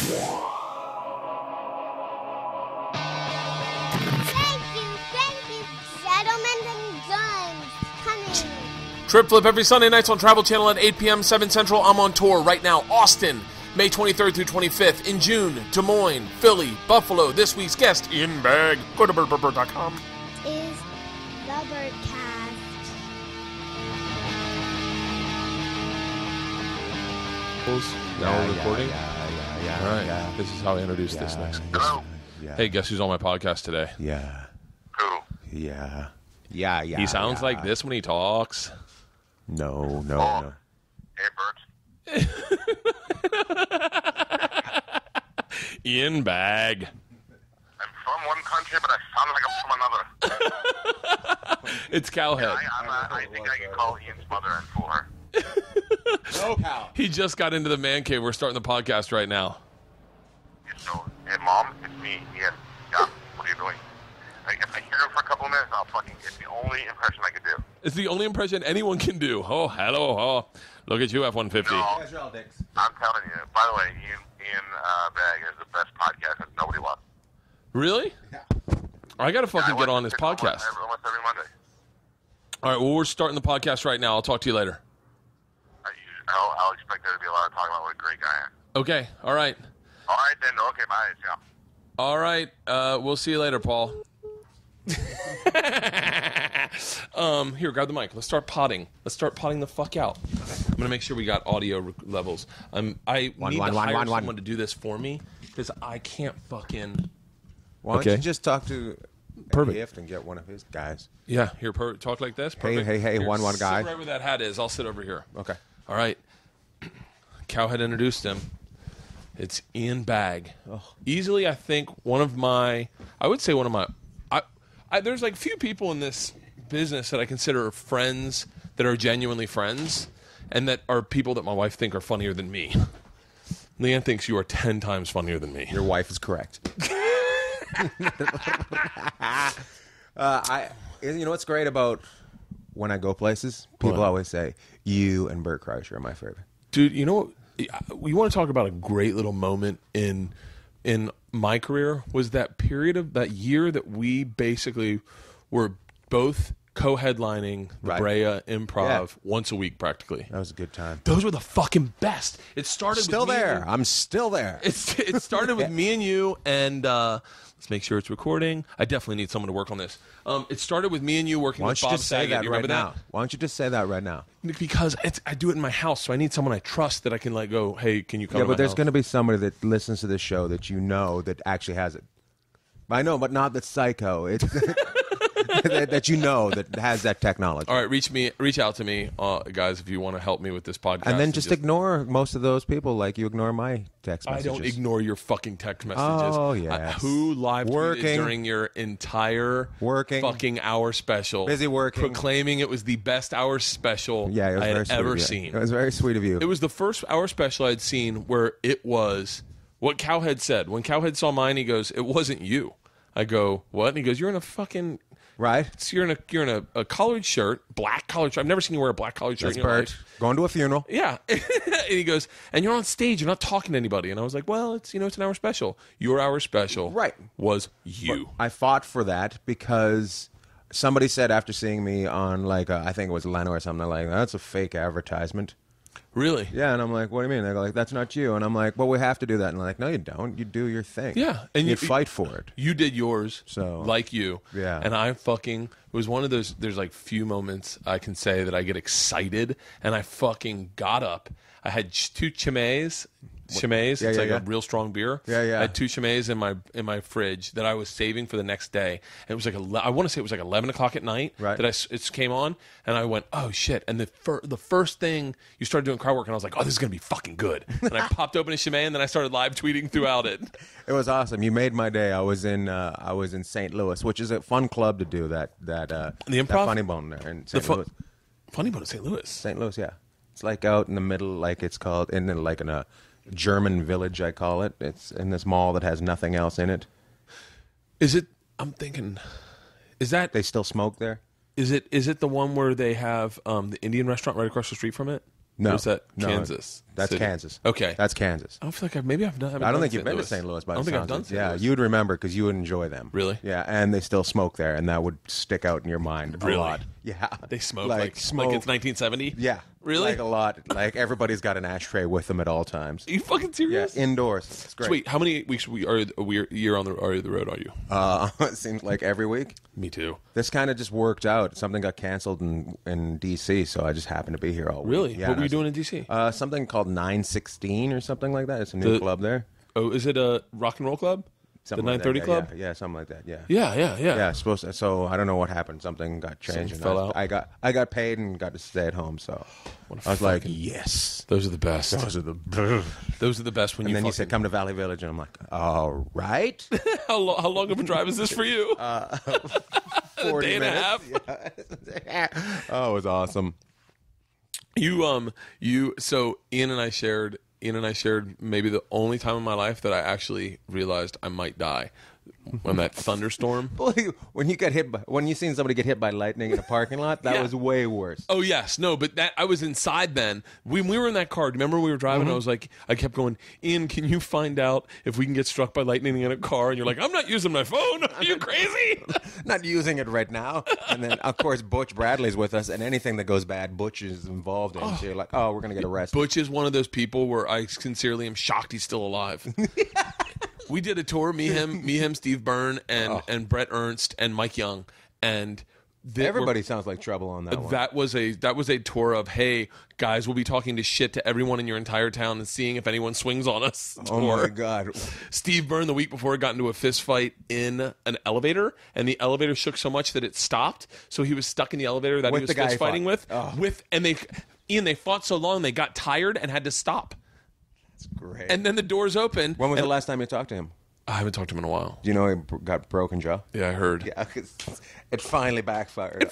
Thank you, gentlemen and guns. Coming. Trip Flip every Sunday nights on Travel Channel at 8 p.m. 7 Central. I'm on tour right now. Austin, May 23rd through 25th. In June, Des Moines, Philly, Buffalo. This week's guest, Ian Bagg. Go to bertcast.com. Is the Bertcast. Now we're recording? Yeah. All right. This is how I introduce this next. Hello. Hey, guess who's on my podcast today? Yeah. Who? Yeah. He sounds like this when he talks. No. Hey, Bert. Ian Bagg. I'm from one country, but I sound like I'm from another. It's Cowhead. I think I can call Ian's mother and fool her. No cow. He just got into the man cave. We're starting the podcast right now. So, hey, Mom, it's me, Ian. Yeah, what are you doing? If I hear him for a couple of minutes, it's the only impression I can do. It's the only impression anyone can do. Oh, hello. Oh, look at you, F-150. No, I'm telling you. By the way, Ian Bagg is the best podcast that nobody wants. Really? Yeah. I got to fucking get on this podcast. Almost every Monday. All right, well, we're starting the podcast right now. I'll talk to you later. I'll expect there to be a lot of talking about what a great guy I am. Okay, all right. All right, then. Okay, bye. Yeah. All right, we'll see you later, Paul. Here, grab the mic. Let's start potting. Let's start potting the fuck out. I'm going to make sure we got audio levels. I need to hire someone to do this for me because I can't fucking... Why don't you just talk to Gift and get one of his guys? Yeah, here, talk like this. Perfect. Hey, Here, one guy. Sit right where that hat is. I'll sit over here. Okay. All right. Cowhead introduced him. It's Ian Bagg. Oh. Easily, I think, there's like few people in this business that I consider friends that are genuinely friends and that are people that my wife think are funnier than me. Leanne thinks you are 10 times funnier than me. Your wife is correct. You know what's great about when I go places? People always say, you and Bert Kreischer are my favorite. Dude, you know what? We want to talk about a great little moment in my career was that period of that year that we basically were both co-headlining the Brea Improv once a week practically. That was a good time. Those were the fucking best. It started Still with there. I'm still there. It started with me and you and let's make sure it's recording. I definitely need someone to work on this. It started with me and you working with Bob Saget. You remember that? Why don't you just say that right now? Because I do it in my house, so I need someone I trust that I can like go, hey, can you come to my but there's house? going to be somebody that listens to this show that you know that actually has it. I know, but not the psycho. It's that you know that has that technology. All right, reach out to me, guys, if you want to help me with this podcast. And then just ignore most of those people like you ignore my text messages. I don't ignore your fucking text messages. Oh, yes. Who live tweeted during your entire fucking hour special? Busy working. Proclaiming it was the best hour special I had ever seen. It was very sweet of you. It was the first hour special I'd seen where it was what Cowhead said. When Cowhead saw mine, he goes, "It wasn't you." I go, "What?" And he goes, "You're in a fucking..." Right. So you're in a collared shirt, black collared shirt. I've never seen you wear a black collared shirt. That's Bert. Going to a funeral. Yeah. And he goes, and you're on stage, you're not talking to anybody. And I was like, well, it's an hour special. Your hour special was you. But I fought for that because somebody said after seeing me on I think it was Leno or something, like, that's a fake advertisement. Really? Yeah, and I'm like, what do you mean? They go like, that's not you. And I'm like, well, we have to do that. And they're like, no, you don't. You do your thing. Yeah. And you fight for it. You did yours, like you. Yeah. And I it was one of those, there's like few moments I can say that I get excited, and I fucking got up. I had 2 Chimay. It's a real strong beer. Yeah. I had 2 Chimay in my fridge that I was saving for the next day. And it was like I want to say it was like 11 o'clock at night that it came on, and I went, oh shit! And the first thing you started doing crowd work, and I was like, oh, this is gonna be fucking good. And I popped open a Chimay, and then I started live tweeting throughout it. It was awesome. You made my day. I was in St. Louis, which is a fun club to do that the Improv, that Funny Bone there in St. Louis. Funny Bone in St. Louis. St. Louis, yeah. It's like out in the middle, like it's called in a German village, I call it. It's in this mall that has nothing else in it. Is it? I'm thinking, is that they still smoke there? Is it the one where they have the Indian restaurant right across the street from it? No. Or is that No, Kansas? That's City? Cansas. Okay. That's Kansas. I feel like maybe I've done. I don't think you've been to St. Louis. By I don't the think I've sounds done of it. St. Yeah, Louis. you would remember because you would enjoy them. Really? Yeah, and they still smoke there, and that would stick out in your mind Really? a lot. Yeah, They smoke like it's 1970. Yeah, Really? Like a lot. Like everybody's got an ashtray with them at all times. Are you fucking Yeah, serious? indoors. It's great. Sweet. How many weeks are a year on the road are you? It seems like every week. Me too. This kind of just worked out. Something got canceled in D.C., so I just happened to be here all week. Really? Yeah, What were you and doing in D.C.? Something called 916 or something like that. It's a new club there. Oh, is it a rock and roll club? Something the like 930 that, club? Yeah, something like that. Yeah. Yeah. Yeah, supposed to, so I don't know what happened. Something got changed. Something fell out. I got paid and got to stay at home. So I was like, yes, Those are the best. those are the. Those are the best when And you then you fucking... said, come to Valley Village, and I'm like, all right. how long of a drive is this for you? 40 day and a minutes. Yeah. Oh, it was awesome. So Ian and I shared maybe the only time in my life that I actually realized I might die when that thunderstorm. Boy, when you seen somebody get hit by lightning in a parking lot, that Yeah. was way worse. Oh yes, no, but that I was inside then. When we were in that car, remember when we were driving? I was like, I kept going, Ian, can you find out if we can get struck by lightning in a car? And you're like, I'm not using my phone. Are you crazy? Not using it right now. And then, of course, Butch Bradley's with us, and anything that goes bad, Butch is involved in. So you're like, oh, we're going to get arrested. Butch is one of those people where I sincerely am shocked he's still alive. We did a tour, me, him, Steve Byrne, and Brett Ernst and Mike Young, and Everybody sounds like trouble on that one. That was a tour of, hey guys, we'll be talking to shit to everyone in your entire town and seeing if anyone swings on us. Oh my God. Steve Byrne the week before got into a fist fight in an elevator, and the elevator shook so much that it stopped. So he was stuck in the elevator that With he was the guy fist he fighting fought. with, and they fought so long they got tired and had to stop. That's great. And then the doors opened. When was the last time you talked to him? I haven't talked to him in a while. Do you know he got broken jaw? Yeah, I heard. Yeah, it finally backfired.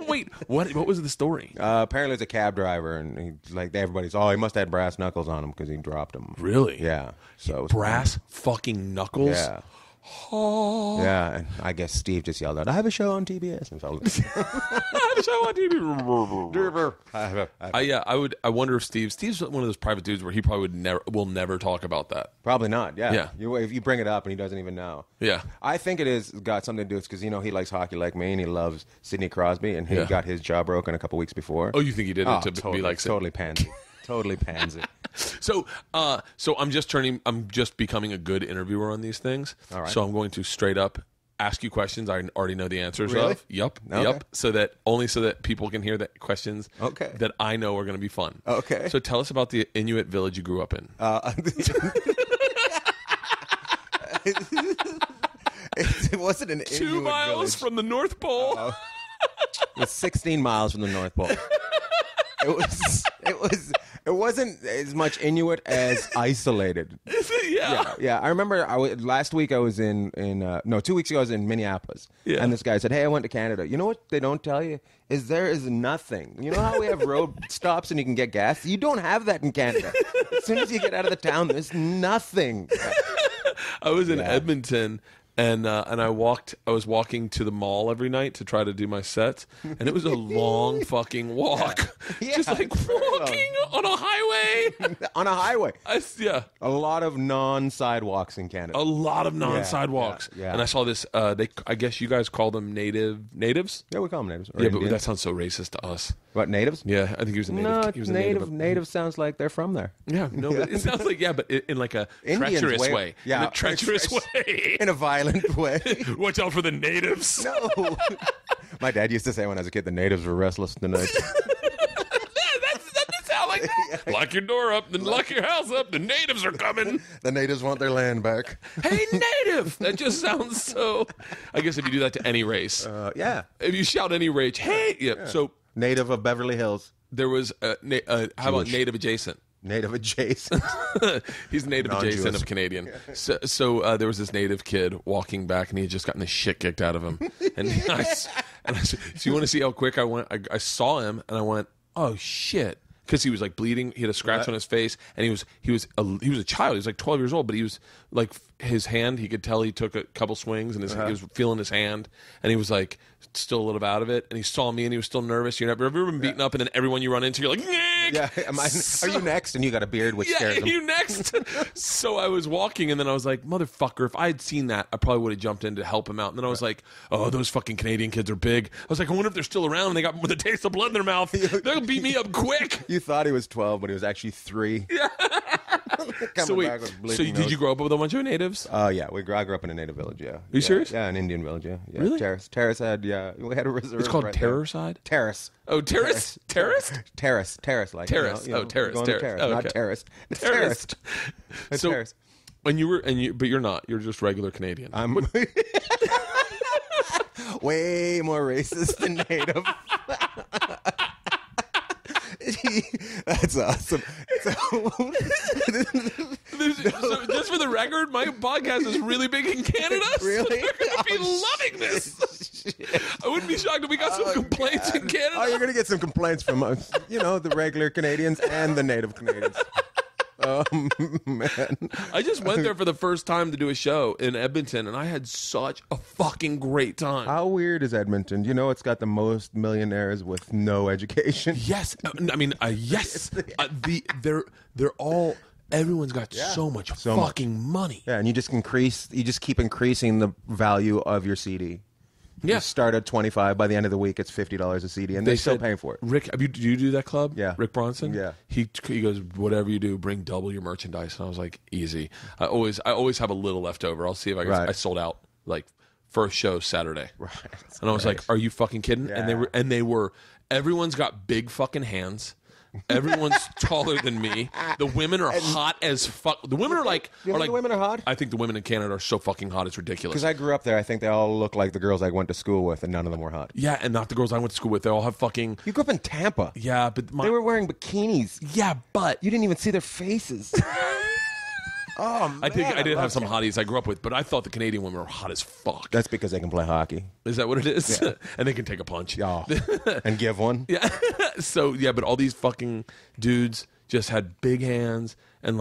Wait, what was the story? Apparently, it's a cab driver, and everybody's, he must have had brass knuckles on him because he dropped them. Really? Yeah. So it was Brass fucking knuckles? Yeah. Yeah, and I guess Steve just yelled out, I have a show on TBS. And so, I have a show on TV. I wonder if Steve's one of those private dudes where he probably will never talk about that. Probably not, yeah. Yeah. If you bring it up and he doesn't even know. Yeah. I think it is got something to do with because, he likes hockey like me, and he loves Sidney Crosby, and he Yeah. got his jaw broken a couple weeks before. Oh, you think he did it to totally, be like totally pansy. Totally pansy. So I'm just becoming a good interviewer on these things. All right. So I'm going to straight up ask you questions I already know the answers Really? of. Yep. Okay. Yep. So that people can hear the questions Okay. that I know are going to be fun. Okay. So tell us about the Inuit village you grew up in. It wasn't an 2 Inuit miles village. from the North Pole. It was 16 miles from the North Pole. It wasn't as much Inuit as isolated. Yeah. Yeah, I remember last week I was 2 weeks ago I was in Minneapolis. Yeah. And this guy said, hey, I went to Canada. You know what they don't tell you? Is there is nothing. You know how we have road stops and you can get gas? You don't have that in Canada. As soon as you get out of the town, there's nothing. I was in Edmonton, and I was walking to the mall every night to try to do my sets, and it was a long fucking walk, Yeah, just like it's very long. walking on a highway. On a highway. Yeah, A lot of non-sidewalks in Canada. a lot of non-sidewalks. yeah. And I saw this. I guess you guys call them natives. Yeah, we call them natives. Or Yeah, but Indians. that sounds so racist to us. What, natives? Yeah, I think he was a native. No, he was a native. native. Native sounds like they're from there. Yeah, no, but it sounds like but in like a Indians treacherous way- way. yeah, in a treacherous way. In a violent way. Watch out for the natives. No. My dad used to say when I was a kid, the natives were restless tonight. That doesn't sound like that. Lock your door up, then lock your house up. The natives are coming. The natives want their land back. Hey, native! That just sounds so. I guess if you do that to any race, Yeah. if you shout any race, hey, yeah. So Native of Beverly Hills. there was how about Jewish. native adjacent? Native adjacent. He's native adjacent Non-Jewish. of Canadian. So there was this native kid walking back, and he had just gotten the shit kicked out of him. And I said, so you want to see how quick I went? I saw him, and I went, oh shit. Because he was like bleeding, he had a scratch on his face, and he was a child. He was like 12 years old, but he was like his hand. He could tell he took a couple swings, and he was feeling his hand, and he was like still a little bit out of it, and he saw me and he was still nervous. Have you ever been beaten up and then everyone you run into, you're like, Nick! Yeah, are you next? And you got a beard, which scares him. You next. So I was walking, and then I was like, motherfucker, if I had seen that, I probably would have jumped in to help him out. And then I was like, oh, those fucking Canadian kids are big. I was like, I wonder if they're still around and they got with a taste of blood in their mouth. They'll beat me up quick. You thought he was 12, but he was actually 3. Yeah. So wait, did you grow up with a bunch of natives? Yeah, I grew up in a native village. Yeah. Are you serious? Yeah, an Indian village. Yeah. Really? Terrace had. Yeah, we had a reserve. It's called right Terror-side? Terrace. Oh, terrace? Terrace? Terrace, like terrace. terrace. Oh, Terrace, okay. not terraced. It's Terraced. terraced. So, terraced. but you're not. You're just regular Canadian. I'm way more racist than native. That's awesome. So, just for the record, my podcast is really big in Canada. Really? So they're going to be loving this. I wouldn't be shocked if we got some complaints in Canada. Oh, you're going to get some complaints from us. The regular Canadians and the native Canadians. Oh, man. I just went there for the first time to do a show in Edmonton, and I had such a fucking great time. How weird is Edmonton? It's got the most millionaires with no education. Yes. I mean, yes. They're all... Everyone's got so much fucking money. Yeah, and you just keep increasing the value of your CD. Yeah. You start at $25. By the end of the week, it's $50 a CD, and they're still paying for it. Rick, do you do that club? Yeah. Rick Bronson? Yeah. He goes, whatever you do, bring double your merchandise. And I was like, easy. I always have a little left over. I'll see if I sold out like first show Saturday. Right. And I was like, are you fucking kidding? Yeah. And they were everyone's got big fucking hands. Everyone's taller than me. The women are hot as fuck. The women are like... You think the women are hot? I think the women in Canada are so fucking hot, it's ridiculous. Because I grew up there, I think they all look like the girls I went to school with, and none of them were hot. Yeah, and not the girls I went to school with. They all have fucking... You grew up in Tampa. Yeah, but... They were wearing bikinis. Yeah, but... You didn't even see their faces. Oh, man. I did have some hotties I grew up with, but I thought the Canadian women were hot as fuck. That's because they can play hockey. Is that what it is? Yeah. And they can take a punch. Oh. And give one. Yeah. So, yeah, but all these fucking dudes just had big hands and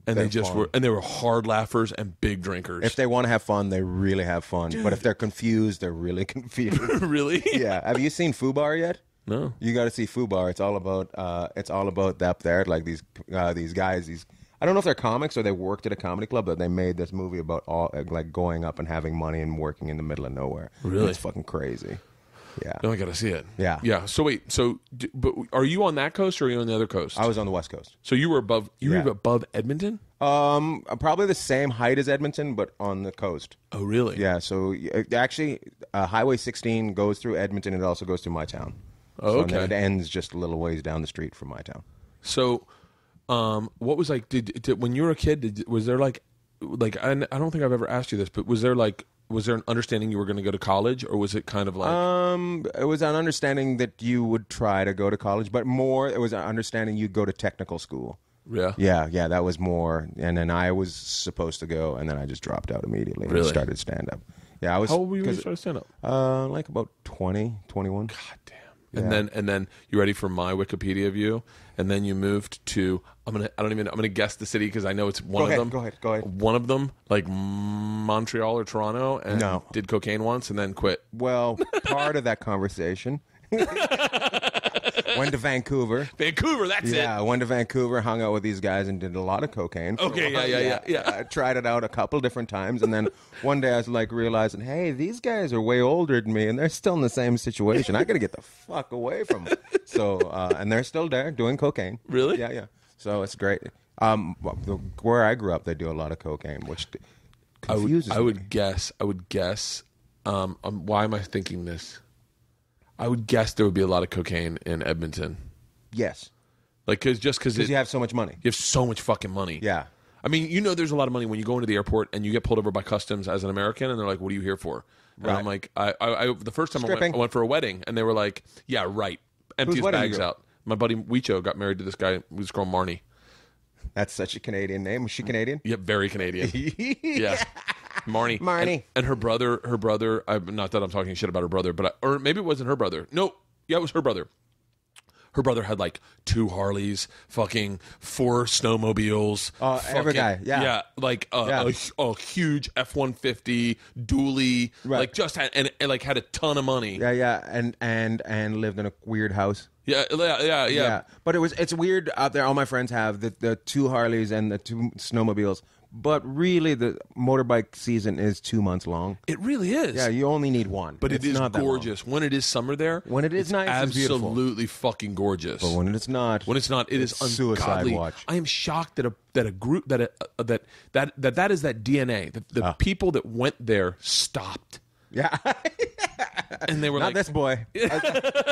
they were hard laughers and big drinkers. If they want to have fun, they really have fun. Dude. But if they're confused, they're really confused. Really? Yeah. Have you seen Fubar yet? No. You got to see Fubar. It's all about up there. Like these guys. I don't know if they're comics or they worked at a comedy club, but they made this movie about all like going up and having money and working in the middle of nowhere. Really? It's fucking crazy. Yeah. No, I got to see it. Yeah. Yeah. So wait. But are you on that coast or are you on the other coast? I was on the West Coast. So you were above. You were above Edmonton. Probably the same height as Edmonton, but on the coast. Oh, really? Yeah. So actually, Highway 16 goes through Edmonton, and it also goes through my town. Oh, okay. So it ends just a little ways down the street from my town. So. What was like? Did when you were a kid? Was there like I don't think I've ever asked you this, but was there an understanding you were going to go to college, or was it kind of like? It was an understanding that you would try to go to college, but more it was an understanding you'd go to technical school. Yeah. Yeah. That was more, and then I was supposed to go, and then I just dropped out immediately and started stand up. Yeah, I was. How old were you when you started stand up? Like about 20, 21. God damn. And then you ready for my Wikipedia view? And then you moved to I'm gonna guess the city because I know it's one of them. Go ahead. One of them, like Montreal or Toronto, and did cocaine once and then quit. Well, part of that conversation. Went to Vancouver. Vancouver, that's it. Yeah, I went to Vancouver, hung out with these guys, and did a lot of cocaine. Okay, yeah. I tried it out a couple different times, and then one day I was like realizing, hey, these guys are way older than me, and they're still in the same situation. I got to get the fuck away from them. So, and they're still there doing cocaine. Really? Yeah. So it's great. Where I grew up, they do a lot of cocaine, which confuses me. I would guess. Why am I thinking this? I would guess there would be a lot of cocaine in Edmonton. Yes. Like, because you have so much money. You have so much fucking money. Yeah. I mean, there's a lot of money when you go into the airport and you get pulled over by customs as an American, and they're like, "What are you here for?" And I'm like, I the first time I went for a wedding, and they were like, "Yeah, right." Empty his bags out. My buddy Weecho got married to this girl Marnie. That's such a Canadian name. Was she Canadian? Yep, very Canadian. Yeah. Marnie. And her brother, not that I'm talking shit about her brother, or maybe it wasn't her brother. No, yeah, it was her brother. Her brother had like 2 Harleys, fucking 4 snowmobiles. Every guy, yeah, like a huge F-150 dually, like just had and like had a ton of money. Yeah, and lived in a weird house. Yeah. But it's weird out there. All my friends have the 2 Harleys and the 2 snowmobiles. But really, the motorbike season is 2 months long. It really is. Yeah, you only need one. But it's it is not gorgeous. When it is summer there, when it is nice, absolutely fucking gorgeous. But when it's not, it is suicide watch. I am shocked that a group that is that DNA. The people that went there stopped. Yeah. And they were not like, this boy. I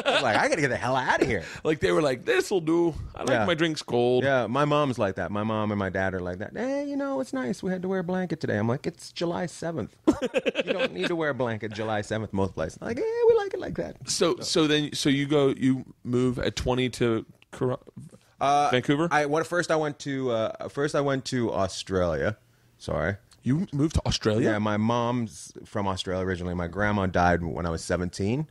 was like, I got to get the hell out of here. Like, they were like, this'll do. I like my drinks cold. Yeah, my mom's like that. My mom and my dad are like that. Hey, it's nice. We had to wear a blanket today. I'm like, it's July 7th. You don't need to wear a blanket July 7th most places. I'm like, we like it like that. So you move at 20 to Vancouver? First I went to Australia. Sorry. You moved to Australia? Yeah, my mom's from Australia originally. My grandma died when I was 17,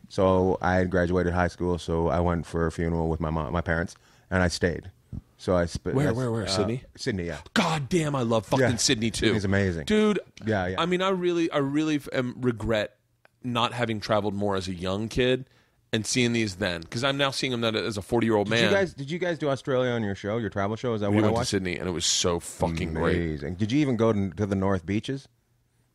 so I had graduated high school. So I went for a funeral with my parents, and I stayed. So I Where? Sydney? Sydney, yeah. God damn, I love fucking Sydney too. Sydney's amazing, dude. Yeah. I mean, I really regret not having traveled more as a young kid. And seeing these then, because I'm now seeing them as a 40-year-old man. Did you guys do Australia on your show, your travel show? Is that we what I went watched? to Sydney, and it was so fucking amazing. great. Did you even go to the North Beaches?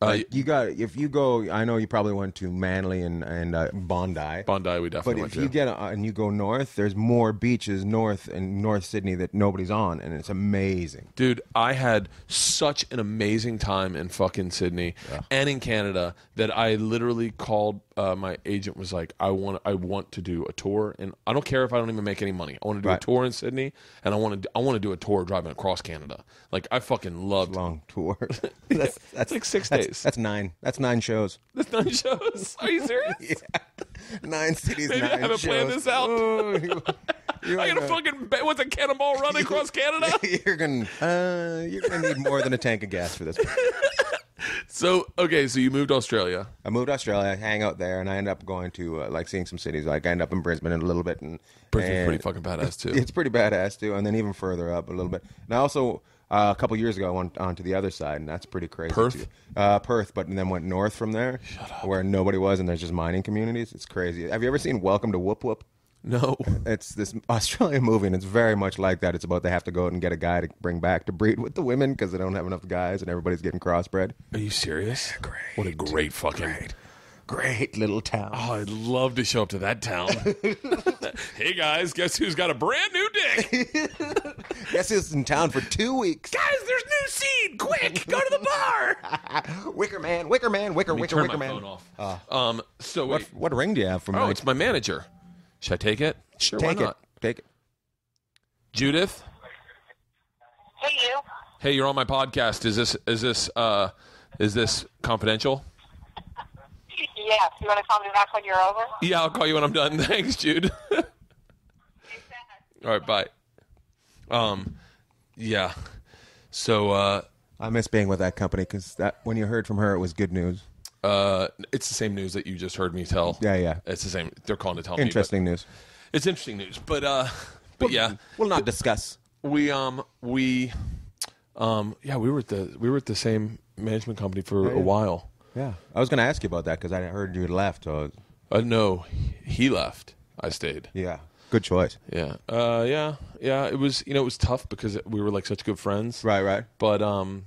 If you go, I know you probably went to Manly and Bondi. Bondi, we definitely went to. But if you get and you go north, there's more beaches north in North Sydney that nobody's on, and it's amazing. Dude, I had such an amazing time in fucking Sydney and in Canada that I literally called my agent. Was like, I want to do a tour, and I don't care if I don't even make any money. I want to do a tour in Sydney, and I want to do a tour driving across Canada. Like, I fucking loved long tour. that's like 6 days. That's 9. That's 9 shows. That's 9 shows. Are you serious? Yeah. 9 cities, Maybe 9 I haven't shows. planned this out. I gotta fucking what's a cannonball run across Canada? You're gonna need more than a tank of gas for this. So you moved to Australia. I moved to Australia, hang out there, and I ended up going to seeing some cities. Like, I ended up in Brisbane in a little bit, and Brisbane's pretty fucking badass too. It's pretty badass too, and then even further up a little bit. And I also a couple years ago I went on to the other side, and that's pretty crazy. Perth, too. Perth, but then went north from there, where nobody was, and there's just mining communities. It's crazy. Have you ever seen Welcome to Whoop Whoop? No. It's this Australian movie, and it's very much like that. It's about they have to go out and get a guy to bring back to breed with the women because they don't have enough guys, and everybody's getting crossbred. Are you serious? Great. What a great fucking... Great little town. Oh, I'd love to show up to that town. Hey, guys, guess who's got a brand new dick? Guess who's in town for 2 weeks? Guys, there's new seed. Quick, go to the bar. Wicker man. Turn my man. phone off. So wait. What ring do you have from Oh, it's my manager. Should I take it? Sure, why not? Take it. Judith? Hey, you. Hey, you're on my podcast. Is this confidential? Yes. You want to call me back when you're over? Yeah, I'll call you when I'm done. Thanks, Jude. All right, bye. Yeah. So I miss being with that company because when you heard from her, it was good news. It's the same news that you just heard me tell. Yeah. It's the same. They're calling to tell Interesting me. news. It's interesting news, but yeah, we'll not discuss. We were at the same management company for a while. Yeah, I was going to ask you about that because I heard you had left. So no, he left. I stayed. Yeah, good choice. Yeah, yeah. It was it was tough because we were like such good friends. Right. But I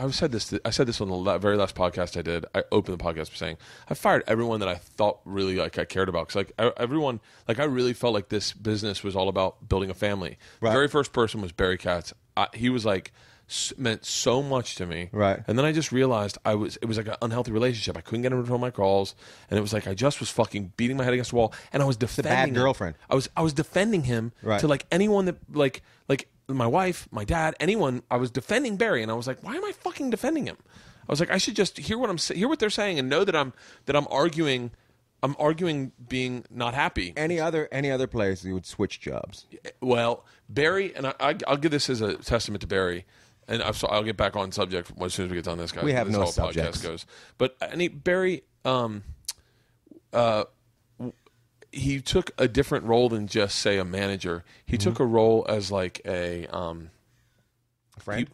said this on the very last podcast I did. I opened the podcast by saying I fired everyone that I thought really I cared about because everyone I really felt like this business was all about building a family. Right. The very first person was Barry Katz. He was meant so much to me. Right. And then I just realized it was like an unhealthy relationship. I couldn't get him to return my calls, and it was like I just was fucking beating my head against the wall, and I was defending the bad him. girlfriend. I was defending him to anyone that like my wife, my dad, anyone. I was defending Barry, and I was like, why am I fucking defending him? I was like, I should just hear what they're saying and know that I'm arguing. I'm arguing being not happy. Any other place you would switch jobs. Well, Barry, and I'll give this as a testament to Barry, and I'll get back on subject as soon as we get done this, guys. We have this no whole subjects. Podcast goes. But Barry, he took a different role than just say a manager. He took a role as like a friend,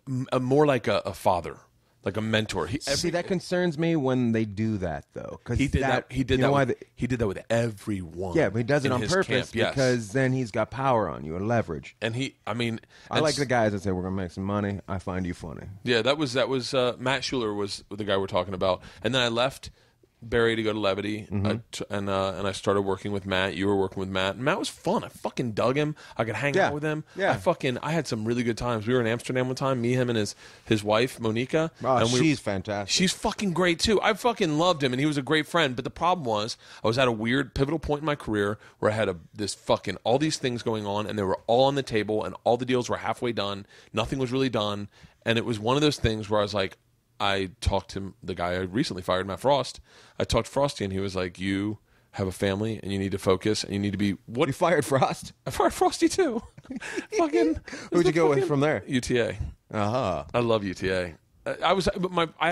more like a father, like a mentor. See, that concerns me when they do that, though. He did that. He did that. He did that with everyone. Yeah, but he does it on purpose camp, because then he's got power on you and leverage. And I like the guys that say we're gonna make some money. I find you funny. Yeah, that was Matt Schuler was the guy we're talking about, and then I left Barry to go to Levity, and I started working with Matt. You were working with Matt, and Matt was fun. I fucking dug him. I could hang out with him. Yeah, I had some really good times. We were in Amsterdam one time, me, him, and his wife Monica. Oh, and she's fantastic. She's fucking great too. I fucking loved him, and he was a great friend. But the problem was, I was at a weird pivotal point in my career where I had this fucking all these things going on, and they were all on the table, and all the deals were halfway done. Nothing was really done, and it was one of those things where I was like. I talked to the guy I recently fired, Matt Frost. I talked to Frosty, and he was like, "You have a family, and you need to focus, and you need to be what." You fired Frost? I fired Frosty too. Fucking. Who'd you go with from there? UTA. I love UTA. I was, but my, I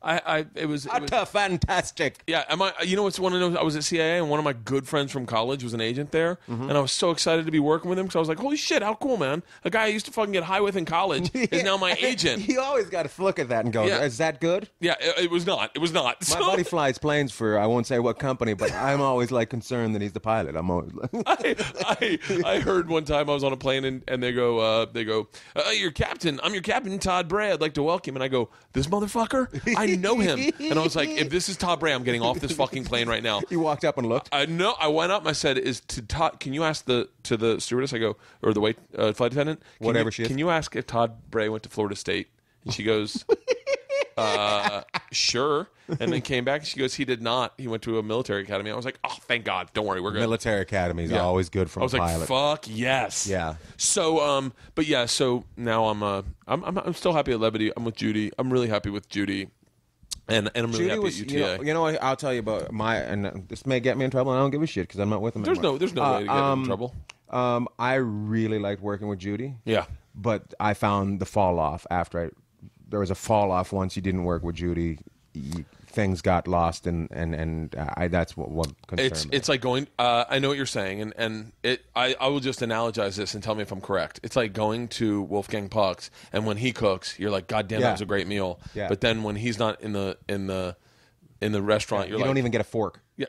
had, it was fantastic. Yeah, you know what's one of those? I was at CIA, and one of my good friends from college was an agent there, and I was so excited to be working with him because I was like, "Holy shit, how cool, man! A guy I used to fucking get high with in college is now my agent." You always got to look at that and go, "Is that good?" Yeah, it was not. It was not. My buddy flies planes for I won't say what company, but I'm always like concerned that he's the pilot. I'm always like, I heard one time I was on a plane and they go, "Your captain, I'm your captain, Todd Bray. I'd like to welcome." And I go, "This motherfucker, I know him." And I was like, "If this is Todd Bray, I'm getting off this fucking plane right now." You walked up and looked. I went up and I said, "Is to Todd? Can you ask to the stewardess?" I go, or the flight attendant, whatever she is. Can you ask if Todd Bray went to Florida State? And she goes, "Sure." And then came back and she goes, "He did not. He went to a military academy." I was like, "Oh, thank God. Don't worry, we're good." Military academies are always good for a pilot. I was like, "Fuck yes." Yeah. So, but yeah. So now I'm still happy at Levity. I'm with Judy. I'm really happy with Judy. And I'm really happy at UTA. You know what? I'll tell you about and this may get me in trouble, and I don't give a shit because I'm not with him anymore. There's no way to get in trouble. I really liked working with Judy. Yeah. But I found the fall off after there was a fall off once you didn't work with Judy. Things got lost, and that's what concerned me. It's like going. I know what you're saying, and I will just analogize this and tell me if I'm correct. It's like going to Wolfgang Puck's, and when he cooks, you're like, "God damn, that was a great meal." Yeah. But then when he's not in the restaurant, you don't even get a fork. Yeah.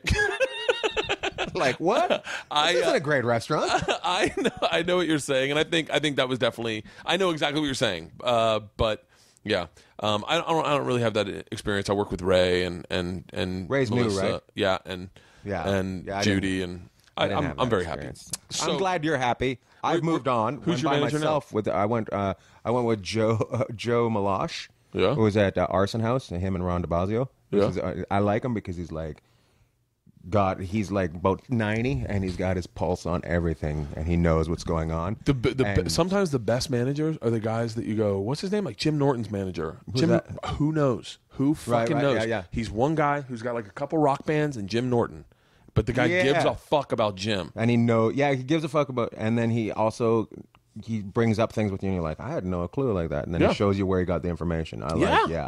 Like what? This isn't a great restaurant. I know what you're saying, and I think that was definitely. I know exactly what you're saying, but. Yeah, I don't really have that experience. I work with Ray and Ray's Melissa. new, right? Yeah, and Judy, and I'm very happy. So, I'm glad you're happy. I've moved on. Who's your manager now? I went with Joe Malash, who was at Arson House, and him and Ron DeBazio. I like him because he's like about 90, and he's got his pulse on everything, and he knows what's going on. Sometimes the best managers are the guys that you go, "What's his name?" Like Jim Norton's manager. Who knows? Who fucking knows? Yeah. He's one guy who's got like a couple rock bands and Jim Norton, but the guy gives a fuck about Jim, and he gives a fuck about, and then he brings up things with you, and you're like, I had no clue like that, and then he shows you where he got the information. I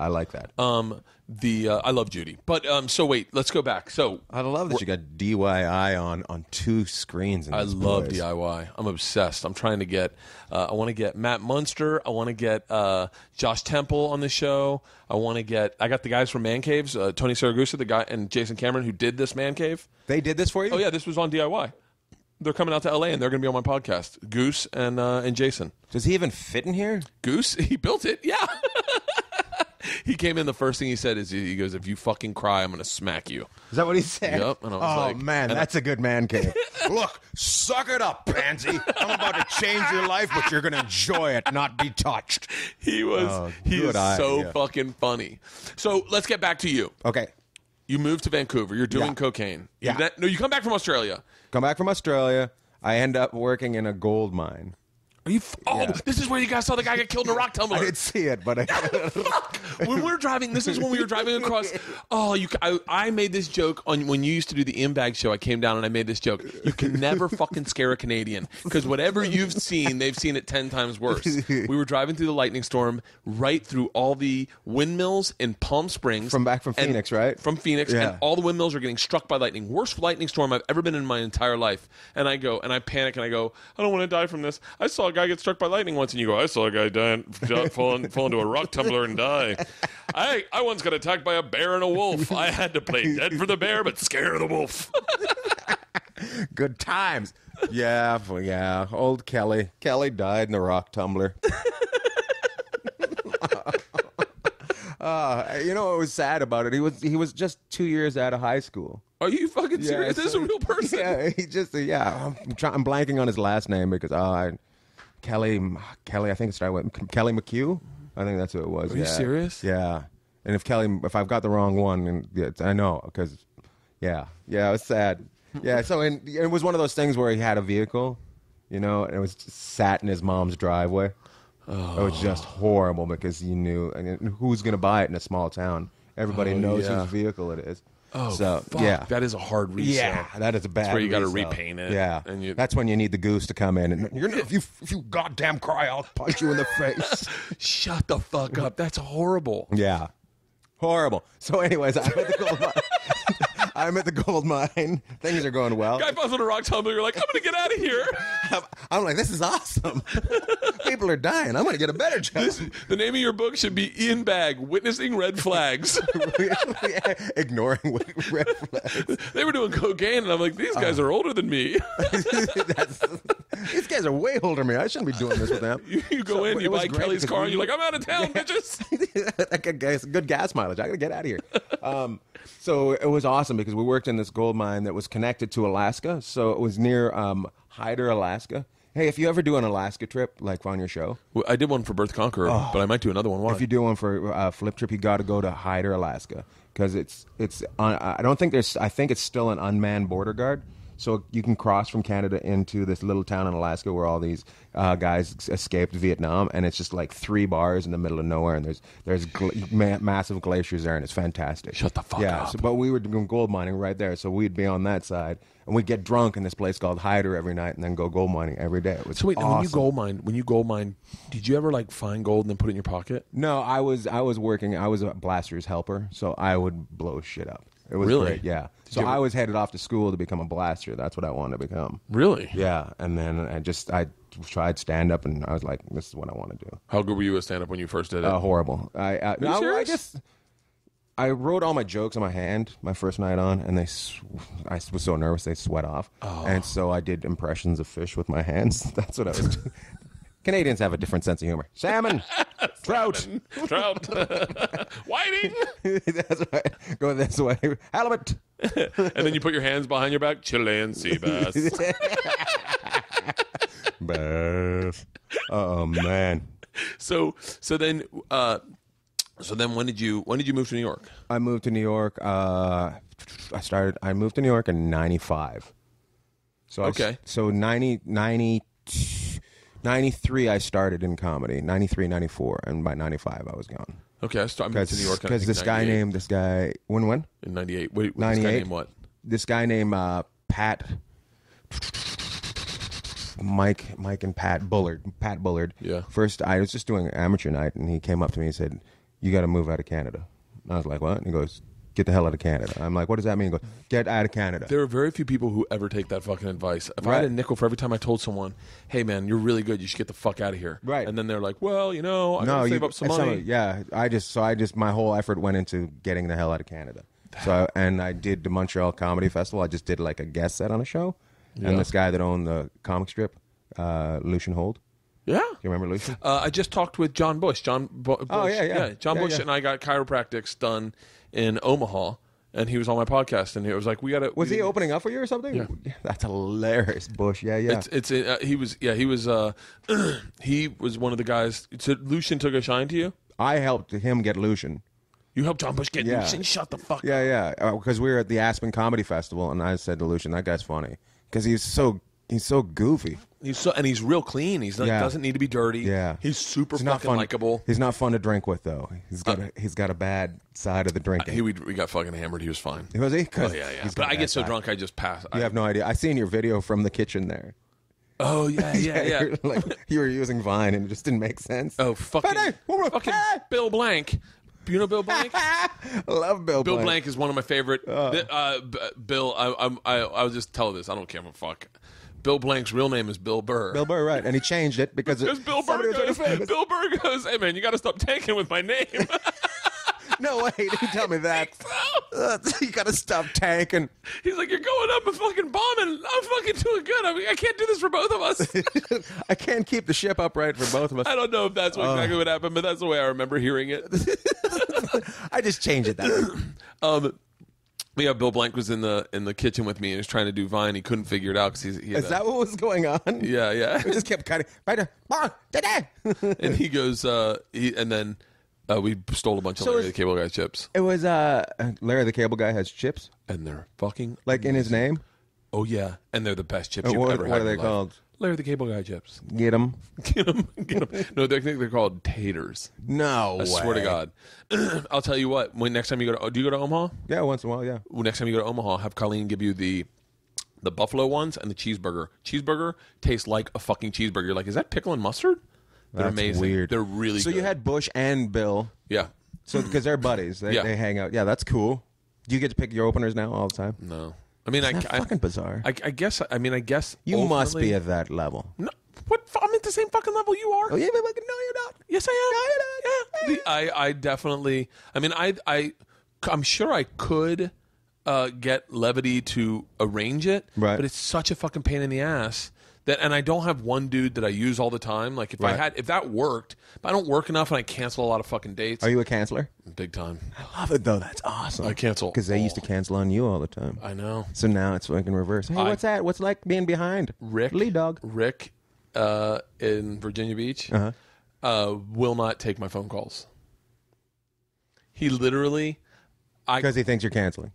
like that. I love Judy, but so wait, let's go back. So I love that you got DIY on two screens. I love DIY. I'm obsessed. I'm trying to get. I want to get Matt Munster. I want to get Josh Temple on the show. I got the guys from Man Caves, Tony Saragusa, the guy, and Jason Cameron, who did this Man Cave. They did this for you? Oh yeah, this was on DIY. They're coming out to LA and they're going to be on my podcast. Goose and Jason. Does he even fit in here? Goose? He built it. Yeah. He came in. The first thing he said is, he goes, "If you fucking cry, I'm going to smack you." Is that what he said? Yep. And I was like, man, that's a good man cave. Look, suck it up, pansy. I'm about to change your life, but you're going to enjoy it, not be touched. He is so fucking funny. So let's get back to you. Okay. You moved to Vancouver. You're doing cocaine. Yeah. You come back from Australia. Come back from Australia. I end up working in a gold mine. Are you? This is where you guys saw the guy get killed in a rock tumbler. I didn't see it, but When we were driving, this is when we were driving across. I made this joke on when you used to do the Bagg show. I came down and I made this joke. You can never fucking scare a Canadian because whatever you've seen, they've seen it 10 times worse. We were driving through the lightning storm, right through all the windmills in Palm Springs. From Phoenix, right? From Phoenix, and all the windmills are getting struck by lightning. Worst lightning storm I've ever been in my entire life. And I go, and I panic, and I go, I don't want to die from this. I saw a guy get struck by lightning once, and you go, I saw a guy fall into a rock tumbler and die. I once got attacked by a bear and a wolf. I had to play dead for the bear, but scare the wolf. Good times. Yeah. Old Kelly. Kelly died in a rock tumbler. What was sad about it? He was just 2 years out of high school. Are you fucking serious? This is a real person. Yeah, I'm blanking on his last name because Kelly. I think it started with Kelly McHugh. I think that's who it was. Are you serious? Yeah. And if I've got the wrong one, I know because, it was sad. Yeah. So it was one of those things where he had a vehicle, and it was just sat in his mom's driveway. Oh. It was just horrible because you knew, who's going to buy it in a small town? Everybody knows whose vehicle it is. Oh, so, fuck. Yeah. That is a hard resale. Yeah, that is a bad. That's where you got to resale. repaint it. Yeah, and that's when you need the goose to come in. And if you goddamn cry, I'll punch you in the face. Shut the fuck up. That's horrible. Yeah, horrible. So, anyways, I'm at the gold mine. Things are going well. Guy falls on a rock tumbler. You're like, I'm going to get out of here. I'm like, this is awesome. People are dying. I'm going to get a better job. The name of your book should be Ian Bagg, Witnessing Red Flags. Ignoring red flags. They were doing cocaine, and I'm like, these guys are older than me. These guys are way older than me. I shouldn't be doing this with them. You go in, you buy Kelly's car, and you're like, I'm out of town, bitches. Good gas mileage. I got to get out of here. So it was awesome because we worked in this gold mine that was connected to Alaska. So it was near Hyder, Alaska. Hey, if you ever do an Alaska trip, like on your show. Well, I did one for Birth Conqueror, but I might do another one. Why? If you do one for a flip trip, you got to go to Hyder, Alaska. Because I think it's still an unmanned border guard. So you can cross from Canada into this little town in Alaska where all these guys escaped Vietnam, and it's just like 3 bars in the middle of nowhere, and there's massive glaciers there, and it's fantastic. Shut the fuck up. But we were doing gold mining right there, so we'd be on that side, and we'd get drunk in this place called Hyder every night, and then go gold mining every day. It was so wait, awesome. when you gold mine, did you ever like find gold and then put it in your pocket? No, I was working. I was a blaster's helper, so I would blow shit up. It was really great, yeah. So I was headed off to school to become a blaster. That's what I wanted to become. Really? Yeah. And then I tried stand up, and I was like, this is what I want to do. How good were you at stand up when you first did it? Horrible. I wrote all my jokes on my hand my first night on, and I was so nervous they sweat off. Oh. And so I did impressions of fish with my hands. That's what I was doing. Canadians have a different sense of humor. Salmon, trout, whiting. That's right. Go this way. Halibut. And then you put your hands behind your back. Chilean sea bass. Bass. Oh man. So then when did you move to New York? I moved to New York. I moved to New York in '95. So okay. 93 I started in comedy, 93, 94, and by 95 I was gone. Okay, I moved to New York because this guy when? In 98. Wait, 98? This guy named what? This guy named Mike and Pat Bullard. Yeah. First, I was just doing amateur night, and he came up to me and said, you got to move out of Canada. And I was like, what? And he goes, get the hell out of Canada. I'm like, what does that mean? He goes, get out of Canada. There are very few people who ever take that fucking advice. If I had a nickel for every time I told someone, hey man, you're really good, you should get the fuck out of here. Right. And then they're like, well, I gotta save up some money. Yeah. My whole effort went into getting the hell out of Canada. And I did the Montreal Comedy Festival. I just did like a guest set on a show. Yeah. And this guy that owned the comic strip, Lucian Hold. Yeah. You remember Lucian? I just talked with John Bush. Bush. Oh, yeah. John Bush and I got chiropractics done in Omaha, and he was on my podcast, and it was like, Was he opening up for you or something? Yeah. That's hilarious, Bush. Yeah. He was he was one of the guys. So Lucian took a shine to you? I helped him get Lucian. You helped John Bush get Lucian? Shut the fuck up. Yeah. Because we were at the Aspen Comedy Festival, and I said to Lucian, that guy's funny. Because he's so goofy. He's real clean. He's not, doesn't need to be dirty. Yeah, he's super fucking likable. He's not fun to drink with though. He's got a bad side of the drinking. We got fucking hammered. He was fine. Was he? Oh yeah. But I get so drunk I just pass. You have no idea. I seen your video from the kitchen there. Oh yeah. You were using Vine and it just didn't make sense. Oh fucking Bill Blank. You know Bill Blank? I love Bill Blank. Bill Blank is one of my favorite. Bill, I'll just tell this. I don't care a fuck. Bill Blank's real name is Bill Burr. Bill Burr, right? And he changed it because Bill Burr goes, "Hey man, you got to stop tanking with my name." No way, didn't tell me that. You gotta stop tanking. He's like, "You're going up and fucking bombing. I'm fucking doing good. I can't do this for both of us. I can't keep the ship upright for both of us." I don't know if that's exactly what happened, but that's the way I remember hearing it. I just changed it that way. Yeah, Bill Blank was in the kitchen with me and he was trying to do Vine. He couldn't figure it out because Is that what was going on? Yeah. We just kept cutting. And he goes, we stole a bunch of Larry the Cable Guy chips. It was Larry the Cable Guy has chips, and they're fucking like in his name. Oh yeah, and they're the best chips you've ever had. What are they called? Larry the Cable Guy chips. Get them. No, I think they're called taters. No, I swear to God. I'll tell you what. When next time you do you go to Omaha? Yeah, once in a while. Yeah. Well, next time you go to Omaha, have Colleen give you the buffalo ones and the cheeseburger. Cheeseburger tastes like a fucking cheeseburger. You're like, is that pickle and mustard? They're That's amazing. Weird. They're really. So good. you had Bush and Bill. Yeah. So because they're buddies, they hang out. Yeah, that's cool. Do you get to pick your openers now all the time? No. I mean, fucking bizarre. I guess. I mean, I guess you must be at that level. No, what? I'm at the same fucking level you are. Oh yeah, but no, you're not. Yes, I am. No, you're not. Yeah. I definitely. I mean, I'm sure I could get Levity to arrange it, right? But it's such a fucking pain in the ass. And I don't have one dude that I use all the time. Like if that worked, but I don't work enough and I cancel a lot of fucking dates. Are you a canceler? Big time. I love it though. That's awesome. I cancel because they used to cancel on you all the time. I know. So now it's fucking reverse. Hey, what's that? What's like being behind? Lead dog. Rick in Virginia Beach will not take my phone calls. He literally, because he thinks you're canceling.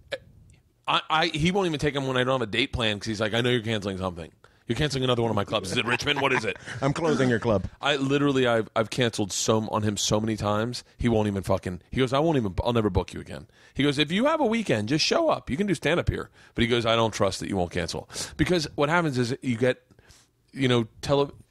He won't even take them when I don't have a date plan because he's like, I know you're canceling something. You're canceling another one of my clubs. Is it Richmond? What is it? I'm closing your club. I've canceled on him so many times. He won't even fucking. He goes, I'll never book you again. He goes, if you have a weekend, just show up. You can do stand up here. But he goes, I don't trust that you won't cancel because what happens is you get,